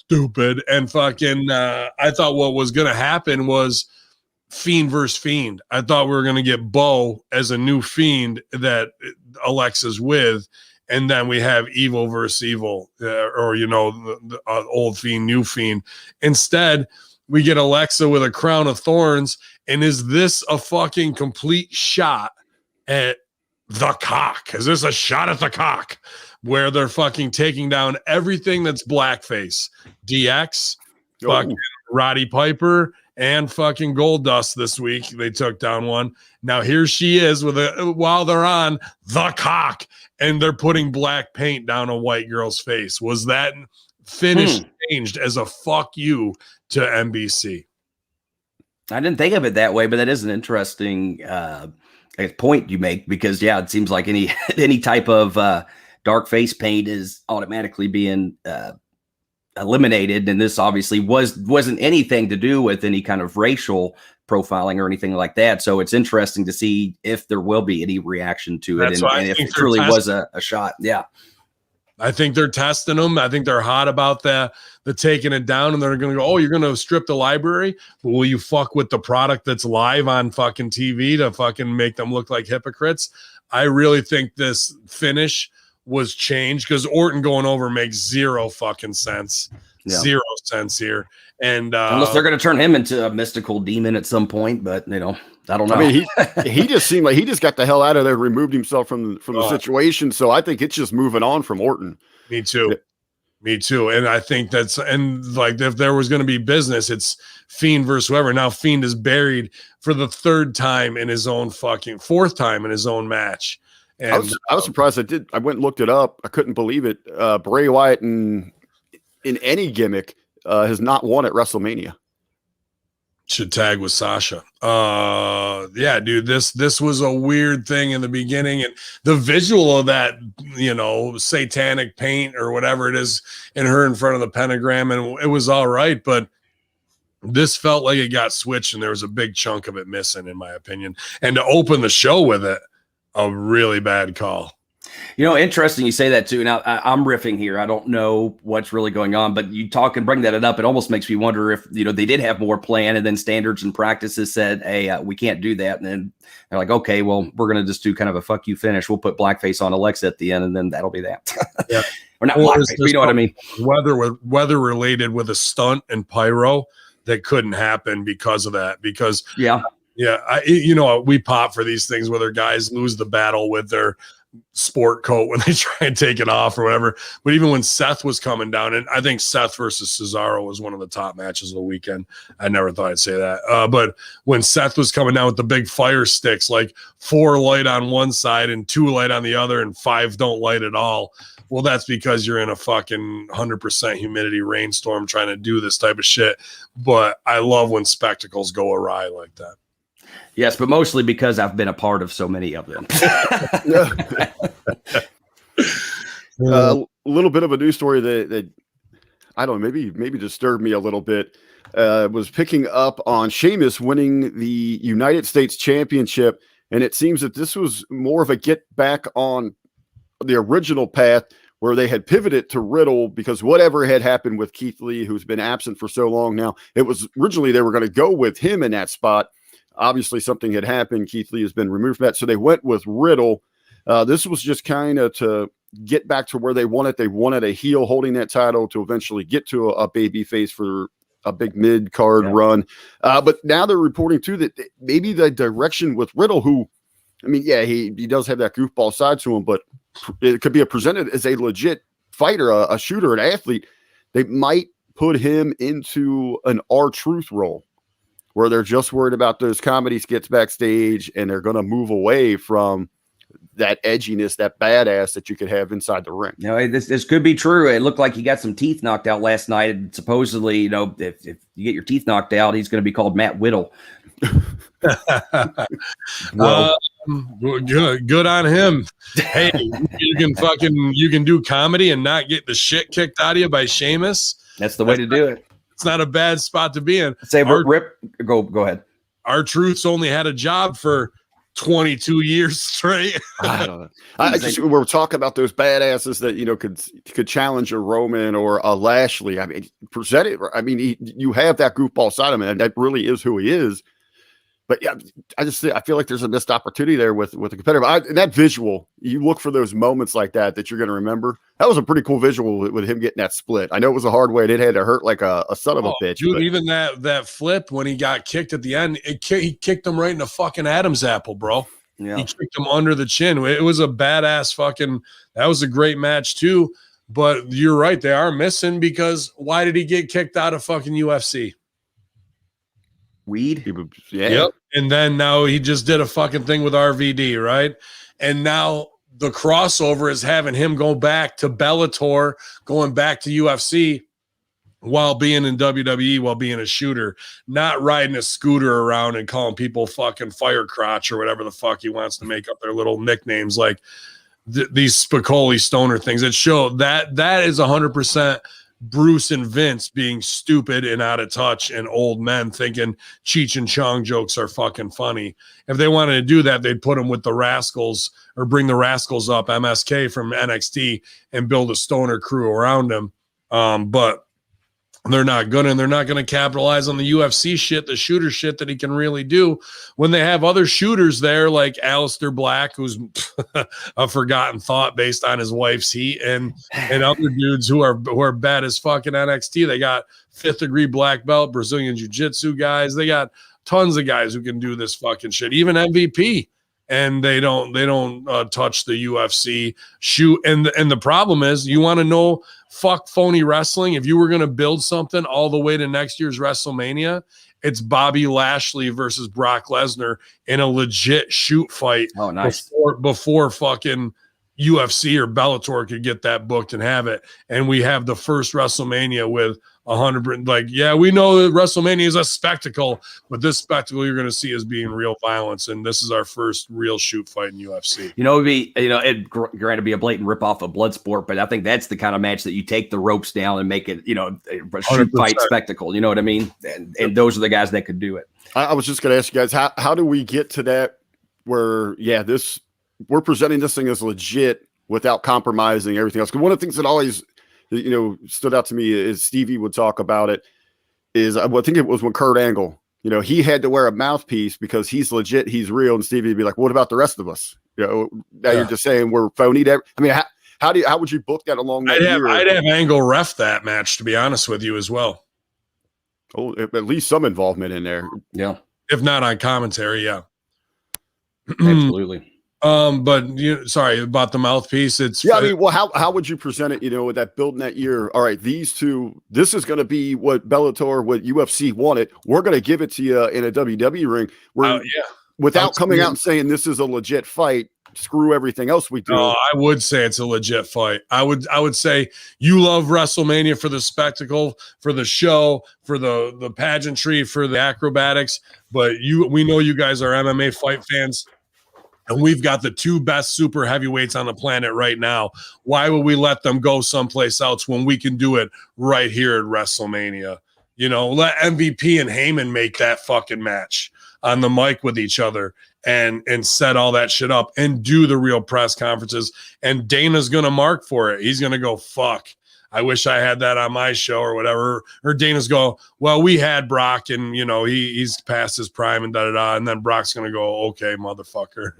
fucking. I thought what was gonna happen was Fiend versus Fiend. I thought we were gonna get Bo as a new Fiend that Alexa's with. And then we have Evil versus Evil, or the old Fiend, new Fiend. Instead, we get Alexa with a crown of thorns. And is this a fucking complete shot at the cock? Is this a shot at the cock where they're fucking taking down everything that's blackface? DX, fucking Roddy Piper, and fucking Goldust this week. They took down one. Now here she is while they're on the cock, and they're putting black paint down a white girl's face. Was that finish changed as a fuck you to NBC? I didn't think of it that way, but that is an interesting point you make because it seems like any type of dark face paint is automatically being eliminated, and this obviously wasn't anything to do with any kind of racial profiling or anything like that. So it's interesting to see if there will be any reaction to it, and if it truly was a shot. Yeah. I think they're testing them. I think they're hot about the taking it down, and they're going to go, oh, you're going to strip the library? But will you fuck with the product that's live on fucking TV to fucking make them look like hypocrites? I really think this finish was changed because Orton going over makes zero fucking sense. Yeah. 0 cents here. And unless they're going to turn him into a mystical demon at some point, but I don't know. I mean, he just seemed like he just got the hell out of there, removed himself from the situation. So I think it's just moving on from Orton. Me too. Yeah. Me too. And I think like if there was going to be business, it's Fiend versus whoever. Now Fiend is buried for the fourth time in his own match. And I was surprised. I went and looked it up. I couldn't believe it. Bray Wyatt in any gimmick has not won at WrestleMania. Should tag with Sasha. Yeah, dude, this was a weird thing in the beginning, and the visual of that, satanic paint or whatever it is in her in front of the pentagram, and it was all right, but this felt like it got switched, and there was a big chunk of it missing, in my opinion. And to open the show with it, a really bad call. Interesting you say that too. Now I'm riffing here. I don't know what's really going on, but you talk and bring that up. It almost makes me wonder if, they did have more plan and then standards and practices said, hey, we can't do that. And then they're like, okay, well, we're going to just do kind of a fuck you finish. We'll put blackface on Alexa at the end, and then that'll be that. Yeah. Or not blackface, but you know what I mean? Weather related with a stunt and pyro that couldn't happen because of that. Because yeah, we pop for these things, whether guys lose the battle with their sport coat when they try and take it off or whatever. But even when Seth was coming down, and I think Seth versus Cesaro was one of the top matches of the weekend. I never thought I'd say that. But when Seth was coming down with the big fire sticks, like 4 light on one side and 2 light on the other and 5 don't light at all. Well, that's because you're in a fucking 100% humidity rainstorm trying to do this type of shit. But I love when spectacles go awry like that. Yes, but mostly because I've been a part of so many of them. A little bit of a news story that I don't know, maybe disturbed me a little bit. Was picking up on Sheamus winning the United States Championship, and it seems that this was more of a get back on the original path where they had pivoted to Riddle because whatever had happened with Keith Lee, who's been absent for so long now, it was originally they were going to go with him in that spot. Obviously, something had happened. Keith Lee has been removed from that. So they went with Riddle. This was just kind of to get back to where they wanted. They wanted a heel holding that title to eventually get to a baby face for a big mid-card run. But now they're reporting, too, that maybe the direction with Riddle, who, I mean, yeah, he does have that goofball side to him, but it could be presented as a legit fighter, a shooter, an athlete. They might put him into an R-Truth role, where they're just worried about those comedy skits backstage, and they're going to move away from that edginess, that badass that you could have inside the ring. This could be true. It looked like he got some teeth knocked out last night. And supposedly, if you get your teeth knocked out, he's going to be called Matt Whittle. Well, good on him. Hey, you can do comedy and not get the shit kicked out of you by Sheamus. That's the way to do it. It's not a bad spot to be in. Say, Rip, go ahead. R-Truth's only had a job for 22 years straight. I don't know. We're talking about those badasses that could challenge a Roman or a Lashley. I mean, present it. I mean, you have that goofball side of him, and that really is who he is. But yeah, I feel like there's a missed opportunity there with the competitor. And that visual, you look for those moments like that you're going to remember. That was a pretty cool visual with him getting that split. I know it was a hard way. It had to hurt like a son of a bitch. Dude, even that flip when he got kicked at the end, he kicked him right in the fucking Adam's apple, bro. Yeah. He kicked him under the chin. It was a badass that was a great match too. But you're right. They are missing because why did he get kicked out of fucking UFC? Weed. Yeah. Yep. And then now he just did a fucking thing with RVD, right? And now the crossover is having him go back to Bellator, going back to UFC while being in WWE, while being a shooter, not riding a scooter around and calling people fucking fire crotch or whatever the fuck he wants to make up their little nicknames like these Spicoli stoner things that show that is 100% Bruce and Vince being stupid and out of touch and old men thinking Cheech and Chong jokes are fucking funny. If they wanted to do that, they'd put them with the Rascals or bring the Rascals up, MSK from NXT, and build a stoner crew around them. But they're not good, and they're not going to capitalize on the UFC shit, the shooter shit that he can really do when they have other shooters there like Aleister Black, who's a forgotten thought based on his wife's heat, and other dudes who are bad as fucking NXT. They got 5th degree black belt, Brazilian jiu-jitsu guys. They got tons of guys who can do this fucking shit, even MVP. And they don't touch the UFC shoot. And the problem is, you want to know, fuck phony wrestling. If you were going to build something all the way to next year's WrestleMania, it's Bobby Lashley versus Brock Lesnar in a legit shoot fight. Oh, nice. Before fucking UFC or Bellator could get that booked and have it. And we have the first WrestleMania with 100%. Like, yeah, we know that WrestleMania is a spectacle, but this spectacle you're going to see is being real violence. And this is our first real shoot fight in UFC. You know, it'd granted be a blatant ripoff of Bloodsport, but I think that's the kind of match that you take the ropes down and make it, a shoot 100%. Fight spectacle. You know what I mean? And those are the guys that could do it. I was just going to ask you guys, how do we get to that where, we're presenting this thing as legit without compromising everything else? Because one of the things that always, stood out to me is Stevie would talk about it is, I think it was when Kurt Angle, he had to wear a mouthpiece because he's legit, he's real. And Stevie would be like, what about the rest of us? Now you're just saying we're phony. I mean, how would you book that along that year? I'd have Angle ref that match, to be honest with you, as well. Oh, at least some involvement in there. Yeah. If not on commentary, yeah. Absolutely. But sorry about the mouthpiece. How would you present it, with that building that year? All right, these two, this is going to be what Bellator, what UFC wanted. We're going to give it to you in a WWE ring without coming out and saying this is a legit fight. Screw everything else we do. No, I would say it's a legit fight. I would say you love WrestleMania for the spectacle, for the show, for the pageantry, for the acrobatics, but we know you guys are MMA fight fans. And we've got the 2 best super heavyweights on the planet right now. Why would we let them go someplace else when we can do it right here at WrestleMania? Let MVP and Hamin make that fucking match on the mic with each other and set all that shit up and do the real press conferences. And Dana's going to mark for it. He's going to go, fuck, I wish I had that on my show or whatever. Or Dana's go, well, we had Brock and, he's past his prime and da-da-da. And then Brock's going to go, okay, motherfucker.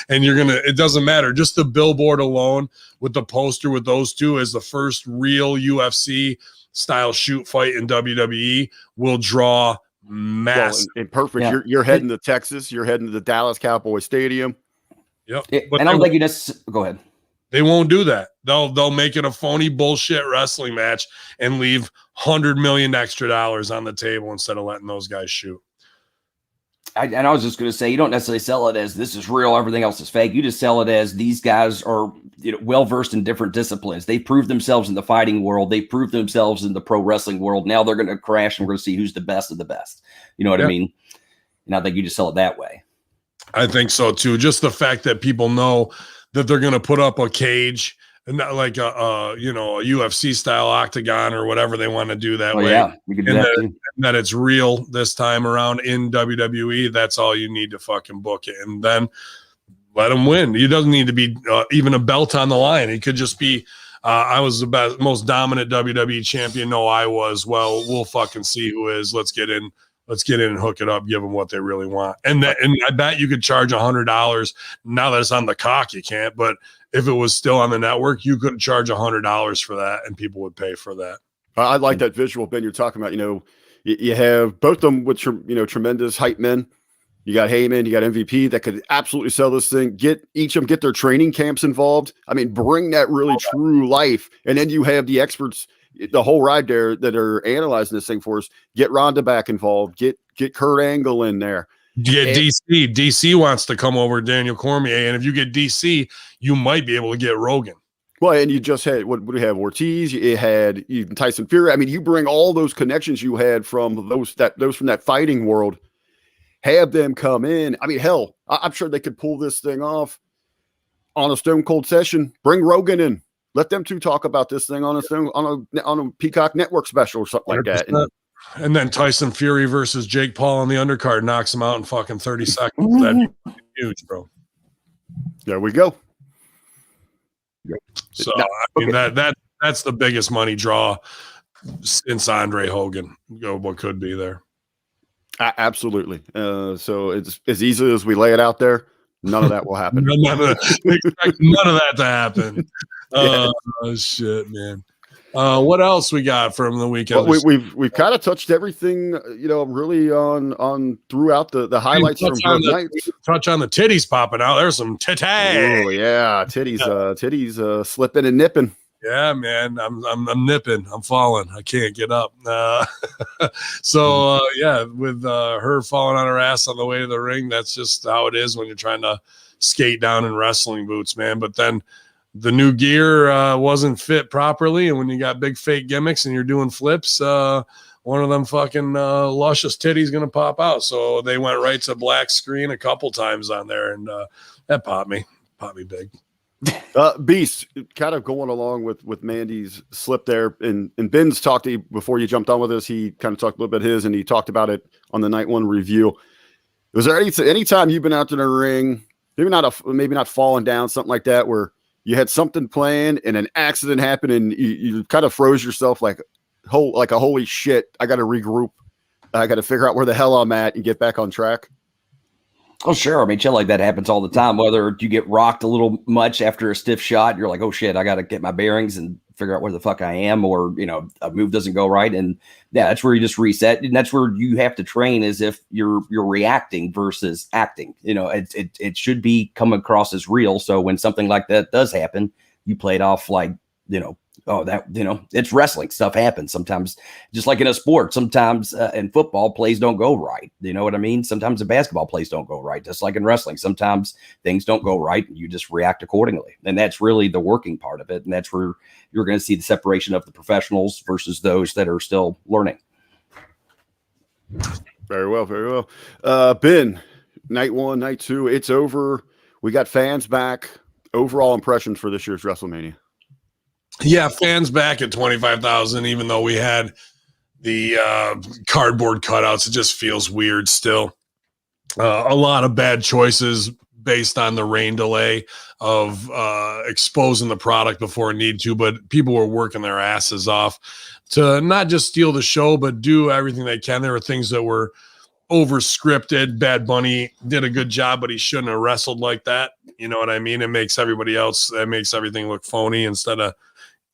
And it doesn't matter. Just the billboard alone with the poster with those two as the first real UFC style shoot fight in WWE will draw massive. Well, and perfect. Yeah. You're heading to Texas. You're heading to the Dallas Cowboy Stadium. Yep. And I don't think you just go ahead. They won't do that. They'll make it a phony bullshit wrestling match and leave $100 million extra on the table instead of letting those guys shoot. I was just going to say, you don't necessarily sell it as this is real, everything else is fake. You just sell it as these guys are well versed in different disciplines. They proved themselves in the fighting world. They proved themselves in the pro wrestling world. Now they're going to crash and we're going to see who's the best of the best. You know what I mean? And I think you just sell it that way. I think so too. Just the fact that people know that they're going to put up a cage and not like a UFC style octagon or whatever they want to do that way. Yeah, we can do that too. That it's real this time around in WWE. That's all you need to fucking book it. And then let him win. He doesn't need to be even a belt on the line. He could just be, I was the most dominant WWE champion. No, I was. Well, we'll fucking see who is. Let's get in and hook it up, give them what they really want. And I bet you could charge $100. Now that it's on the cock, you can't. But if it was still on the network, you could charge $100 for that, and people would pay for that. I like that visual, Ben, you're talking about. You have both of them with tremendous hype men. You got Hamin, you got MVP that could absolutely sell this thing. Get their training camps involved. I mean, bring that really true life. And then you have the experts, the whole ride there that are analyzing this thing for us. Get Ronda back involved. Get Kurt Angle in there. Get DC. DC wants to come over Daniel Cormier, and if you get DC, you might be able to get Rogan. Well, and you just had what do you have? Ortiz. You had even Tyson Fury. I mean, you bring all those connections you had from those from that fighting world. Have them come in. I mean, hell, I'm sure they could pull this thing off on a Stone Cold session. Bring Rogan in. let them two talk about this thing on a Peacock Network special or something like that. And then Tyson Fury versus Jake Paul on the undercard knocks him out in fucking 30 seconds. That'd be huge, bro. There we go. So I mean that's the biggest money draw since Andre Hogan. What could be there? Absolutely. So it's as easy as we lay it out there. None of that will happen. None of that to happen. Oh shit, man. What else we got from the weekend? Well, we've kind of touched everything, really on throughout the highlights from both nights. Touch on the titties popping out. There's some titties. Oh yeah, titties slipping and nipping. Yeah, man, I'm nipping. I'm falling. I can't get up. So with her falling on her ass on the way to the ring, that's just how it is when you're trying to skate down in wrestling boots, man. But then the new gear wasn't fit properly, and when you got big fake gimmicks and you're doing flips, one of them fucking luscious titties gonna pop out. So they went right to black screen a couple times on there, and that popped me big. Beast, kind of going along with Mandy's slip there, and Ben's talked to you before you jumped on with us. He kind of talked a little bit his, and he talked about it on the night one review. Was there any time you've been out to the ring, maybe not falling down, something like that, where you had something planned and an accident happened and you kind of froze yourself like a holy shit, I got to regroup, I got to figure out where the hell I'm at and get back on track? Oh, sure. I mean, shit like that happens all the time. Whether you get rocked a little much after a stiff shot, you're like, oh shit, I got to get my bearings and figure out where the fuck I am, or, a move doesn't go right. And yeah, that's where you just reset. And that's where you have to train as if you're reacting versus acting. It should be come across as real. So when something like that does happen, you play it off like, it's wrestling. Stuff happens sometimes, just like in a sport. Sometimes in football, plays don't go right. You know what I mean? Sometimes in basketball, plays don't go right. Just like in wrestling, sometimes things don't go right, and you just react accordingly. And that's really the working part of it. And that's where you're going to see the separation of the professionals versus those that are still learning. Very well, very well. Ben, night one, night two, it's over. We got fans back. Overall impressions for this year's WrestleMania? Yeah, fans back at 25,000, even though we had the cardboard cutouts. It just feels weird still. A lot of bad choices based on the rain delay of exposing the product before need to, but people were working their asses off to not just steal the show, but do everything they can. There were things that were over scripted. Bad Bunny did a good job, but he shouldn't have wrestled like that. You know what I mean? It makes everybody else, that makes everything look phony instead of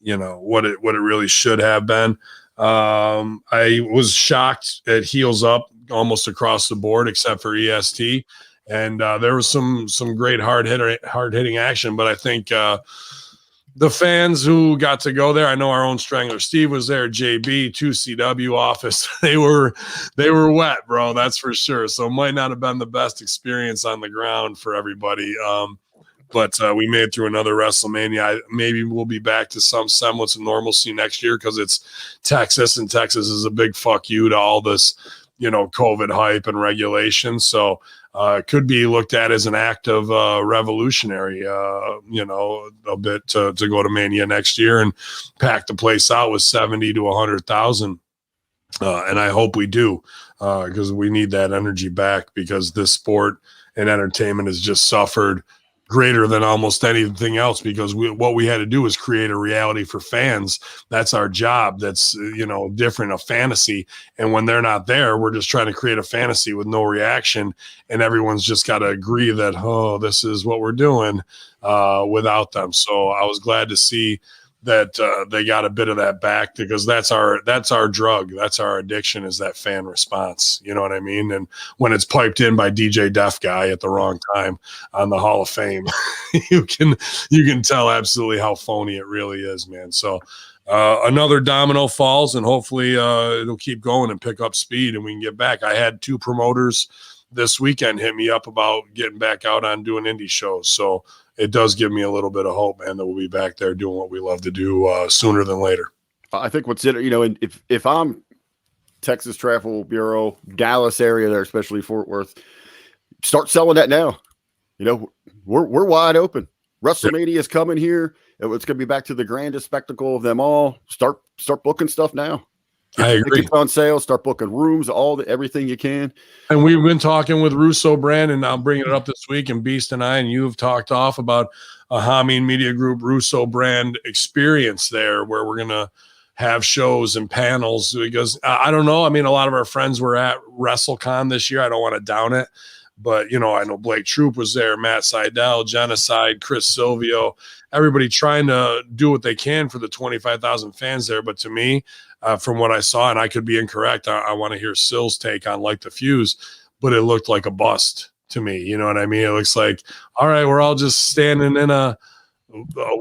what it really should have been. I was shocked at heels up almost across the board except for EST, and there was some great hard hitting action. But I think the fans who got to go there, I know our own Strangler Steve was there, JB, 2CW office. They were wet, bro. That's for sure. So it might not have been the best experience on the ground for everybody. But we made it through another WrestleMania. Maybe we'll be back to some semblance of normalcy next year because it's Texas, and Texas is a big fuck you to all this, COVID hype and regulation. So it could be looked at as an act of revolutionary, a bit to go to Mania next year and pack the place out with 70 to 100,000. And I hope we do because we need that energy back, because this sport and entertainment has just suffered greater than almost anything else, because what we had to do was create a reality for fans. That's our job. That's, different, a fantasy. And when they're not there, we're just trying to create a fantasy with no reaction. And everyone's just got to agree that, this is what we're doing without them. So I was glad to see that they got a bit of that back, because that's our drug. That's our addiction, is that fan response. You know what I mean? And when it's piped in by DJ Def Guy at the wrong time on the Hall of Fame, you can tell absolutely how phony it really is, man. So another domino falls, and hopefully it'll keep going and pick up speed and we can get back. I had 2 promoters this weekend hit me up about getting back out on doing indie shows. So it does give me a little bit of hope, man, that we'll be back there doing what we love to do sooner than later. I think what's and if I'm Texas Travel Bureau, Dallas area there, especially Fort Worth, start selling that now. We're wide open. WrestleMania is coming here. It's going to be back to the grandest spectacle of them all. Start booking stuff now. I agree. Tickets on sale. Start booking rooms. Everything you can. And we've been talking with Russo Brand, and I'm bringing it up this week. And Beast and I and you have talked off about a Hamin Media Group Russo Brand experience there, where we're gonna have shows and panels. Because I don't know. I mean, a lot of our friends were at WrestleCon this year. I don't want to down it, but you know, I know Blake Troop was there, Matt Seidel, Genocide, Chris Silvio, everybody trying to do what they can for the 25,000 fans there. But to me, from what I saw, and I could be incorrect, I want to hear Sill's take on Like the Fuse, but it looked like a bust to me. You know what I mean? It looks like, all right, we're all just standing in a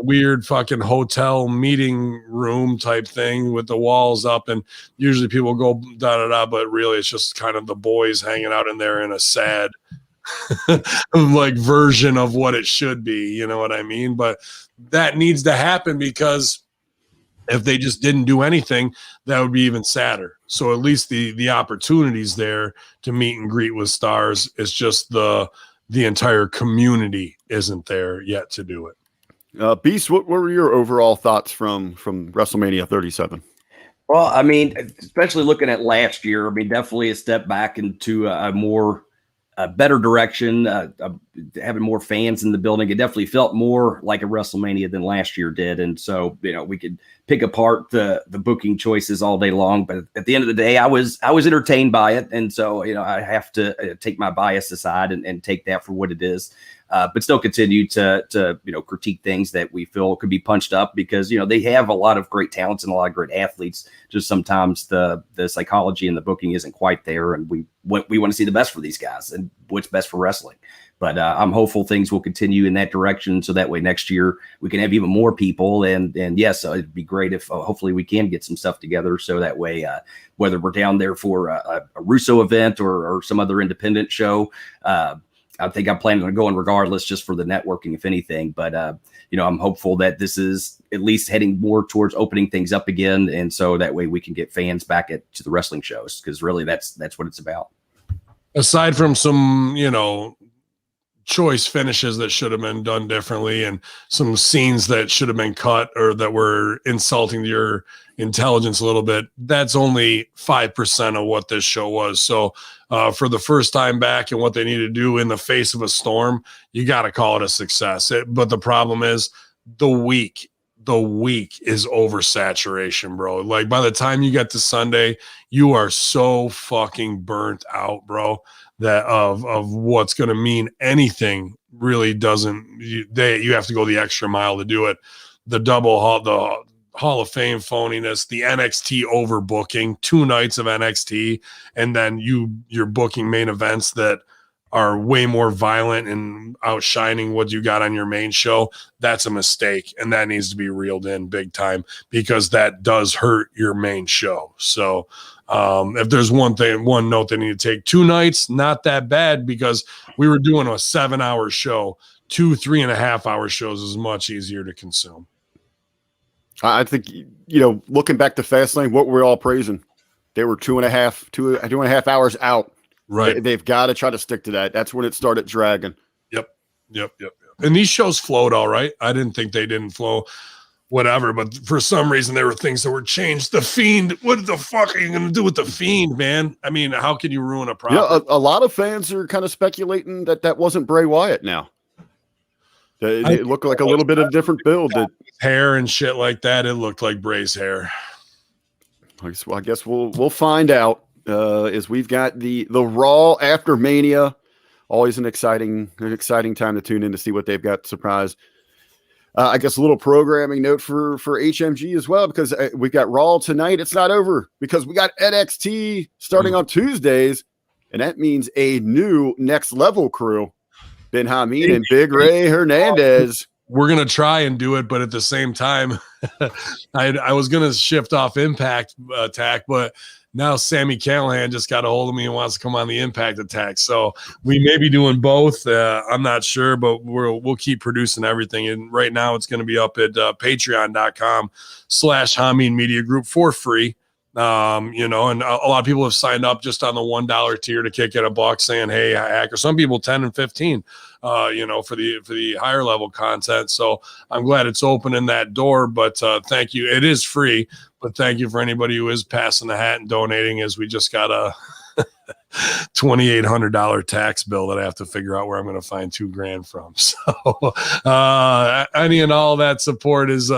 weird fucking hotel meeting room type thing with the walls up, and usually people go da-da-da, but really it's just kind of the boys hanging out in there in a sad like version of what it should be. You know what I mean? But that needs to happen, because if they just didn't do anything, that would be even sadder. So at least the opportunities there to meet and greet with stars. It's just the entire community isn't there yet to do it. Beast, what were your overall thoughts from WrestleMania 37? Well, I mean, especially looking at last year, I mean, definitely a step back into a better direction, having more fans in the building. It definitely felt more like a WrestleMania than last year did. And so, you know, we could pick apart the booking choices all day long, but at the end of the day, I was entertained by it. And so, you know, I have to take my bias aside and take that for what it is. But still continue to you know, critique things that we feel could be punched up, because, you know, they have a lot of great talents and a lot of great athletes. Just sometimes the psychology and the booking isn't quite there, and we want to see the best for these guys and what's best for wrestling. But I'm hopeful things will continue in that direction, so that way next year we can have even more people. And yes, it'd be great if hopefully we can get some stuff together, so that way whether we're down there for a Russo event or some other independent show, I think I'm planning on going regardless, just for the networking, if anything. But, you know, I'm hopeful that this is at least heading more towards opening things up again. And so that way we can get fans back to the wrestling shows, because really that's what it's about. Aside from some, you know, choice finishes that should have been done differently, and some scenes that should have been cut or that were insulting to your intelligence a little bit, that's only 5% of what this show was. So for the first time back and what they need to do in the face of a storm, you got to call it a success. But the problem is the week is oversaturation, bro. Like by the time you get to Sunday, you are so fucking burnt out, bro, that of what's going to mean anything really doesn't. You have to go the extra mile to do it. The Hall of Fame phoniness, the NXT overbooking, 2 nights of NXT, and then you're booking main events that are way more violent and outshining what you got on your main show. That's a mistake, and that needs to be reeled in big time, because that does hurt your main show. So if there's one note they need to take, 2 nights, not that bad, because we were doing a 7-hour show. 2 3.5-hour shows is much easier to consume. I think, you know, looking back to Fastlane, what we're all praising, they were 2.5 hours out. Right. They've got to try to stick to that. That's when it started dragging. Yep. And these shows flowed all right. I didn't think they didn't flow, whatever, but for some reason there were things that were changed. The Fiend, what the fuck are you going to do with the Fiend, man? I mean, how can you ruin a property? Yeah, a lot of fans are kind of speculating that wasn't Bray Wyatt now. It looked like a little bit of a different build. Hair and shit like that. It looked like Bray's hair. I guess we'll find out. As we've got the Raw after Mania, always an exciting time to tune in to see what they've got to surprise. I guess a little programming note for HMG as well, because we've got Raw tonight. It's not over, because we got NXT starting on Tuesdays, and that means a new Next Level crew. Ben Hamin and Big Ray Hernandez. We're going to try and do it, but at the same time, I was going to shift off Impact Attack, but now Sami Callihan just got a hold of me and wants to come on the Impact Attack. So we may be doing both. I'm not sure, but we'll keep producing everything. And right now it's going to be up at patreon.com/Hamin Media Group for free. You know, and a lot of people have signed up just on the $1 tier to kick in $1 saying, hey, I hack, or some people 10 and 15. for the higher level content. So I'm glad it's opening that door, but thank you. It is free, but thank you for anybody who is passing the hat and donating, as we just got a $2,800 tax bill that I have to figure out where I'm going to find $2,000 from. So any and all that support is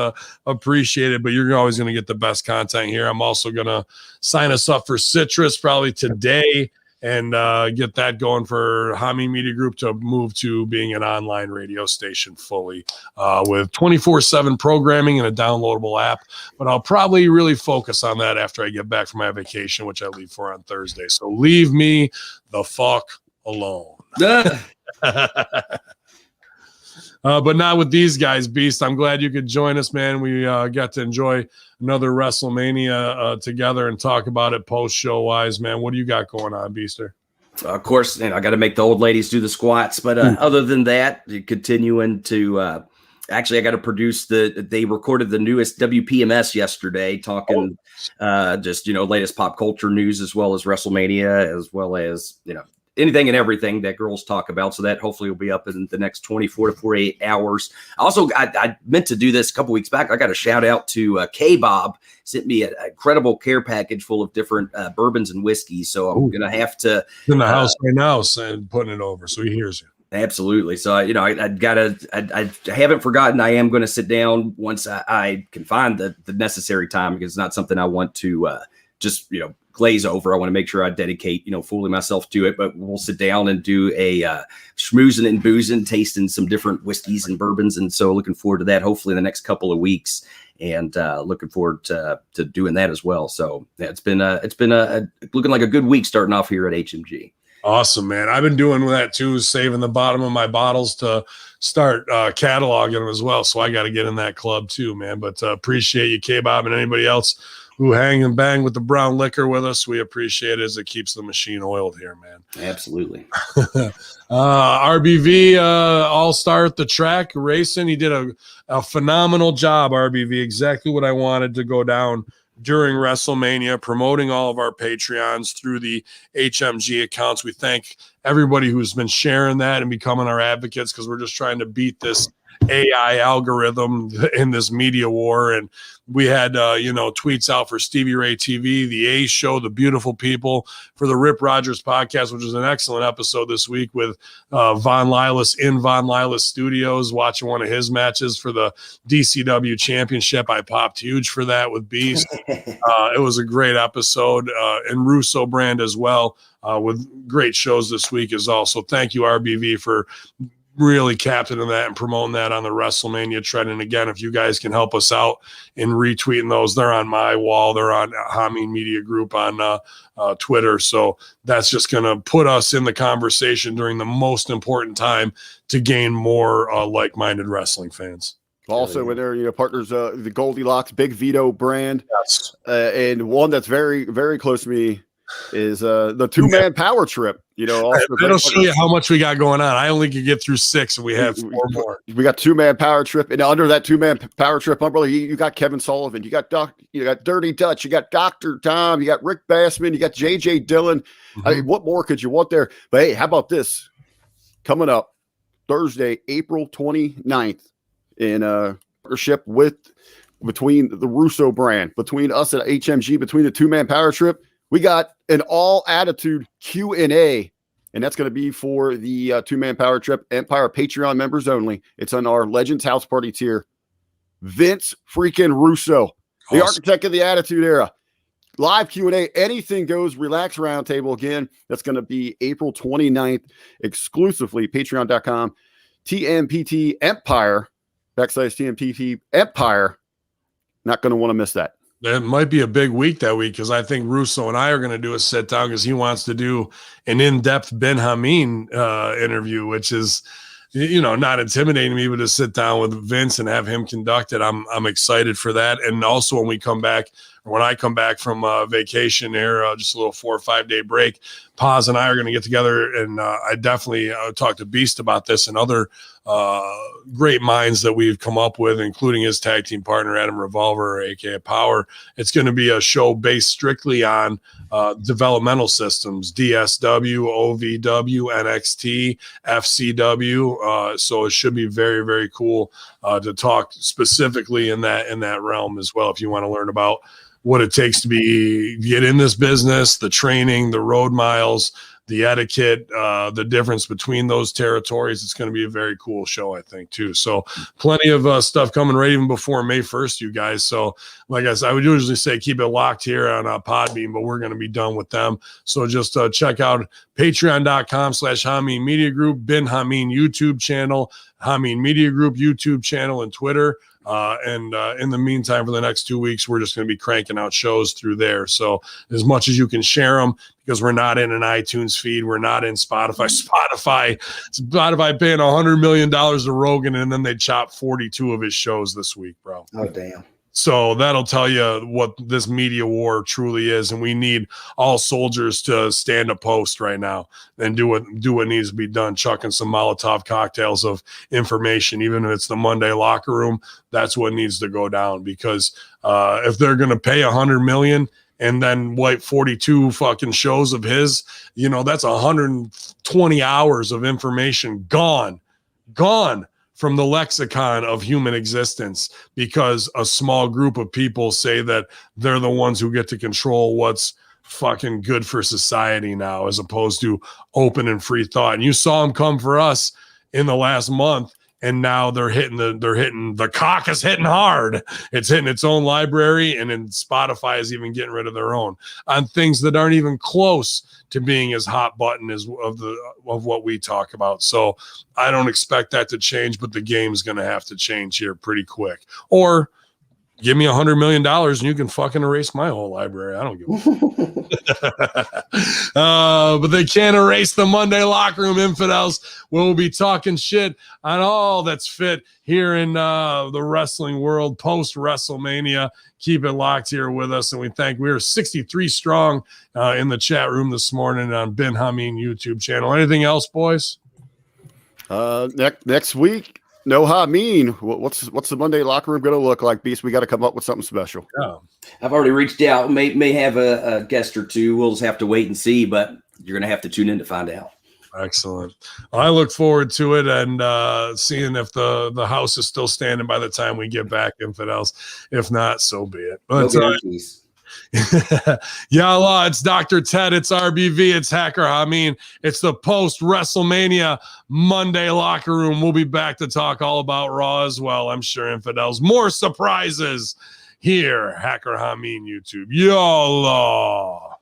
appreciated, but you're always going to get the best content here. I'm also going to sign us up for Citrus probably today and get that going for Hamin Media Group to move to being an online radio station fully with 24/7 programming and a downloadable app. But I'll probably really focus on that after I get back from my vacation, which I leave for on Thursday. So leave me the fuck alone. But not with these guys, Beast. I'm glad you could join us, man. We got to enjoy another WrestleMania together and talk about it post-show wise, man. What do you got going on, Beaster? Of course, I got to make the old ladies do the squats. But other than that, continuing to actually, I got to produce they recorded the newest WPMS yesterday, talking just, latest pop culture news, as well as WrestleMania, as well as, anything and everything that girls talk about. So that hopefully will be up in the next 24 to 48 hours. Also, I meant to do this a couple weeks back. I got a shout out to K-Bob. Sent me an incredible care package full of different bourbons and whiskeys. So I'm going to have to in the house right now and putting it over so he hears you. Absolutely. So, I haven't forgotten. I am going to sit down once I can find the necessary time, because it's not something I want to just, glaze over. I want to make sure I dedicate, fully myself to it, but we'll sit down and do a schmoozing and boozing, tasting some different whiskeys and bourbons. And so looking forward to that, hopefully in the next couple of weeks, and looking forward to doing that as well. So yeah, it's been looking like a good week starting off here at HMG. Awesome, man. I've been doing that too, saving the bottom of my bottles to start cataloging them as well. So I got to get in that club too, man. But appreciate you, K-Bob, and anybody else who hang and bang with the brown liquor with us. We appreciate it, as it keeps the machine oiled here, man. Absolutely. RBV all-star at the track racing. He did a phenomenal job, RBV. Exactly what I wanted to go down during WrestleMania, promoting all of our Patreons through the HMG accounts. We thank everybody who's been sharing that and becoming our advocates, because we're just trying to beat this AI algorithm in this media war. And we had tweets out for Stevie Ray TV, the A Show, The Beautiful People, for the Rip Rogers podcast, which was an excellent episode this week with Von Lilas in Von Lilas Studios, watching one of his matches for the DCW Championship. I popped huge for that with Beast. It was a great episode, and Russo brand as well, with great shows this week as well. So thank you, RBV, for really captaining that and promoting that on the WrestleMania trend. And again, if you guys can help us out in retweeting those, they're on my wall. They're on Hamin Media Group on Twitter. So that's just going to put us in the conversation during the most important time to gain more like-minded wrestling fans. Also, with their partners, the Goldilocks Big Vito brand, yes. And one that's very, very close to me is the two-man power trip. That'll show you how much we got going on. I only could get through 6, and we have 4 more. We got two-man power trip, and under that two-man power trip umbrella, you got Kevin Sullivan, you got Dirty Dutch, you got Dr. Tom, you got Rick Bassman, you got JJ Dillon. Mm-hmm. I mean, what more could you want there? But hey, how about this? Coming up Thursday, April 29th, in partnership between the Russo brand, between us at HMG, between the two-man power trip, we got an all-attitude Q&A, and that's going to be for the two-man power trip Empire Patreon members only. It's on our Legends House Party tier. Vince freaking Russo, the architect of the Attitude Era. Live Q&A, anything goes, relax roundtable. Again, that's going to be April 29th, exclusively patreon.com, TMPT Empire, /TMPT Empire. Not going to want to miss that. It might be a big week that week, because I think Russo and I are going to do a sit down, because he wants to do an in-depth Ben Hamin interview, which is, not intimidating me, but to sit down with Vince and have him conduct it. I'm excited for that. And also, when we come back, or when I come back from vacation here, just a little 4 or 5 day break, Paz and I are going to get together, and I definitely talk to Beast about this and other great minds that we've come up with, including his tag team partner, Adam Revolver, aka Power. It's going to be a show based strictly on developmental systems, DSW, OVW, NXT, FCW. So it should be very, very cool to talk specifically in that realm as well. If you want to learn about what it takes to get in this business, the training, the road miles, the etiquette, the difference between those territories. It's going to be a very cool show, I think, too. So plenty of stuff coming right even before May 1st, you guys. So like I said, I would usually say keep it locked here on Podbean, but we're going to be done with them. So just check out patreon.com/Hamin Media Group, Ben Hamin YouTube channel, Hamin Media Group YouTube channel, and Twitter. And in the meantime, for the next 2 weeks, we're just going to be cranking out shows through there. So as much as you can share them, because we're not in an iTunes feed, we're not in Spotify. Spotify paying $100 million to Rogan, and then they chop 42 of his shows this week, bro. Oh, damn. So that'll tell you what this media war truly is, and we need all soldiers to stand a post right now and do what needs to be done, chucking some Molotov cocktails of information, even if it's the Monday locker room. That's what needs to go down, because if they're going to pay $100 million and then wipe 42 fucking shows of his, that's 120 hours of information gone from the lexicon of human existence, because a small group of people say that they're the ones who get to control what's fucking good for society now, as opposed to open and free thought. And you saw them come for us in the last month, and now the cock is hitting hard. It's hitting its own library, and then Spotify is even getting rid of their own on things that aren't even close to being as hot button as of what we talk about. So I don't expect that to change, but the game's going to have to change here pretty quick. Or give me $100 million and you can fucking erase my whole library. I don't give a fuck. But they can't erase the Monday Locker Room, infidels. We'll be talking shit on all that's fit here in the wrestling world post WrestleMania. Keep it locked here with us, and we are 63 strong in the chat room this morning on Ben Hamin YouTube channel. Anything else, boys? Next week, no Hamin. What's the Monday Locker Room going to look like, Beast? We got to come up with something special. Yeah. I've already reached out. May have a guest or two. We'll just have to wait and see, but you're going to have to tune in to find out. Excellent. Well, I look forward to it, and seeing if the house is still standing by the time we get back, infidels. If not, so be it. But Yalla, it's Dr. Ted, it's RBV, it's Hacker Hamin, it's the post WrestleMania Monday Locker Room. We'll be back to talk all about Raw as well, I'm sure, infidels. More surprises here, Hacker Hamin YouTube. Yalla.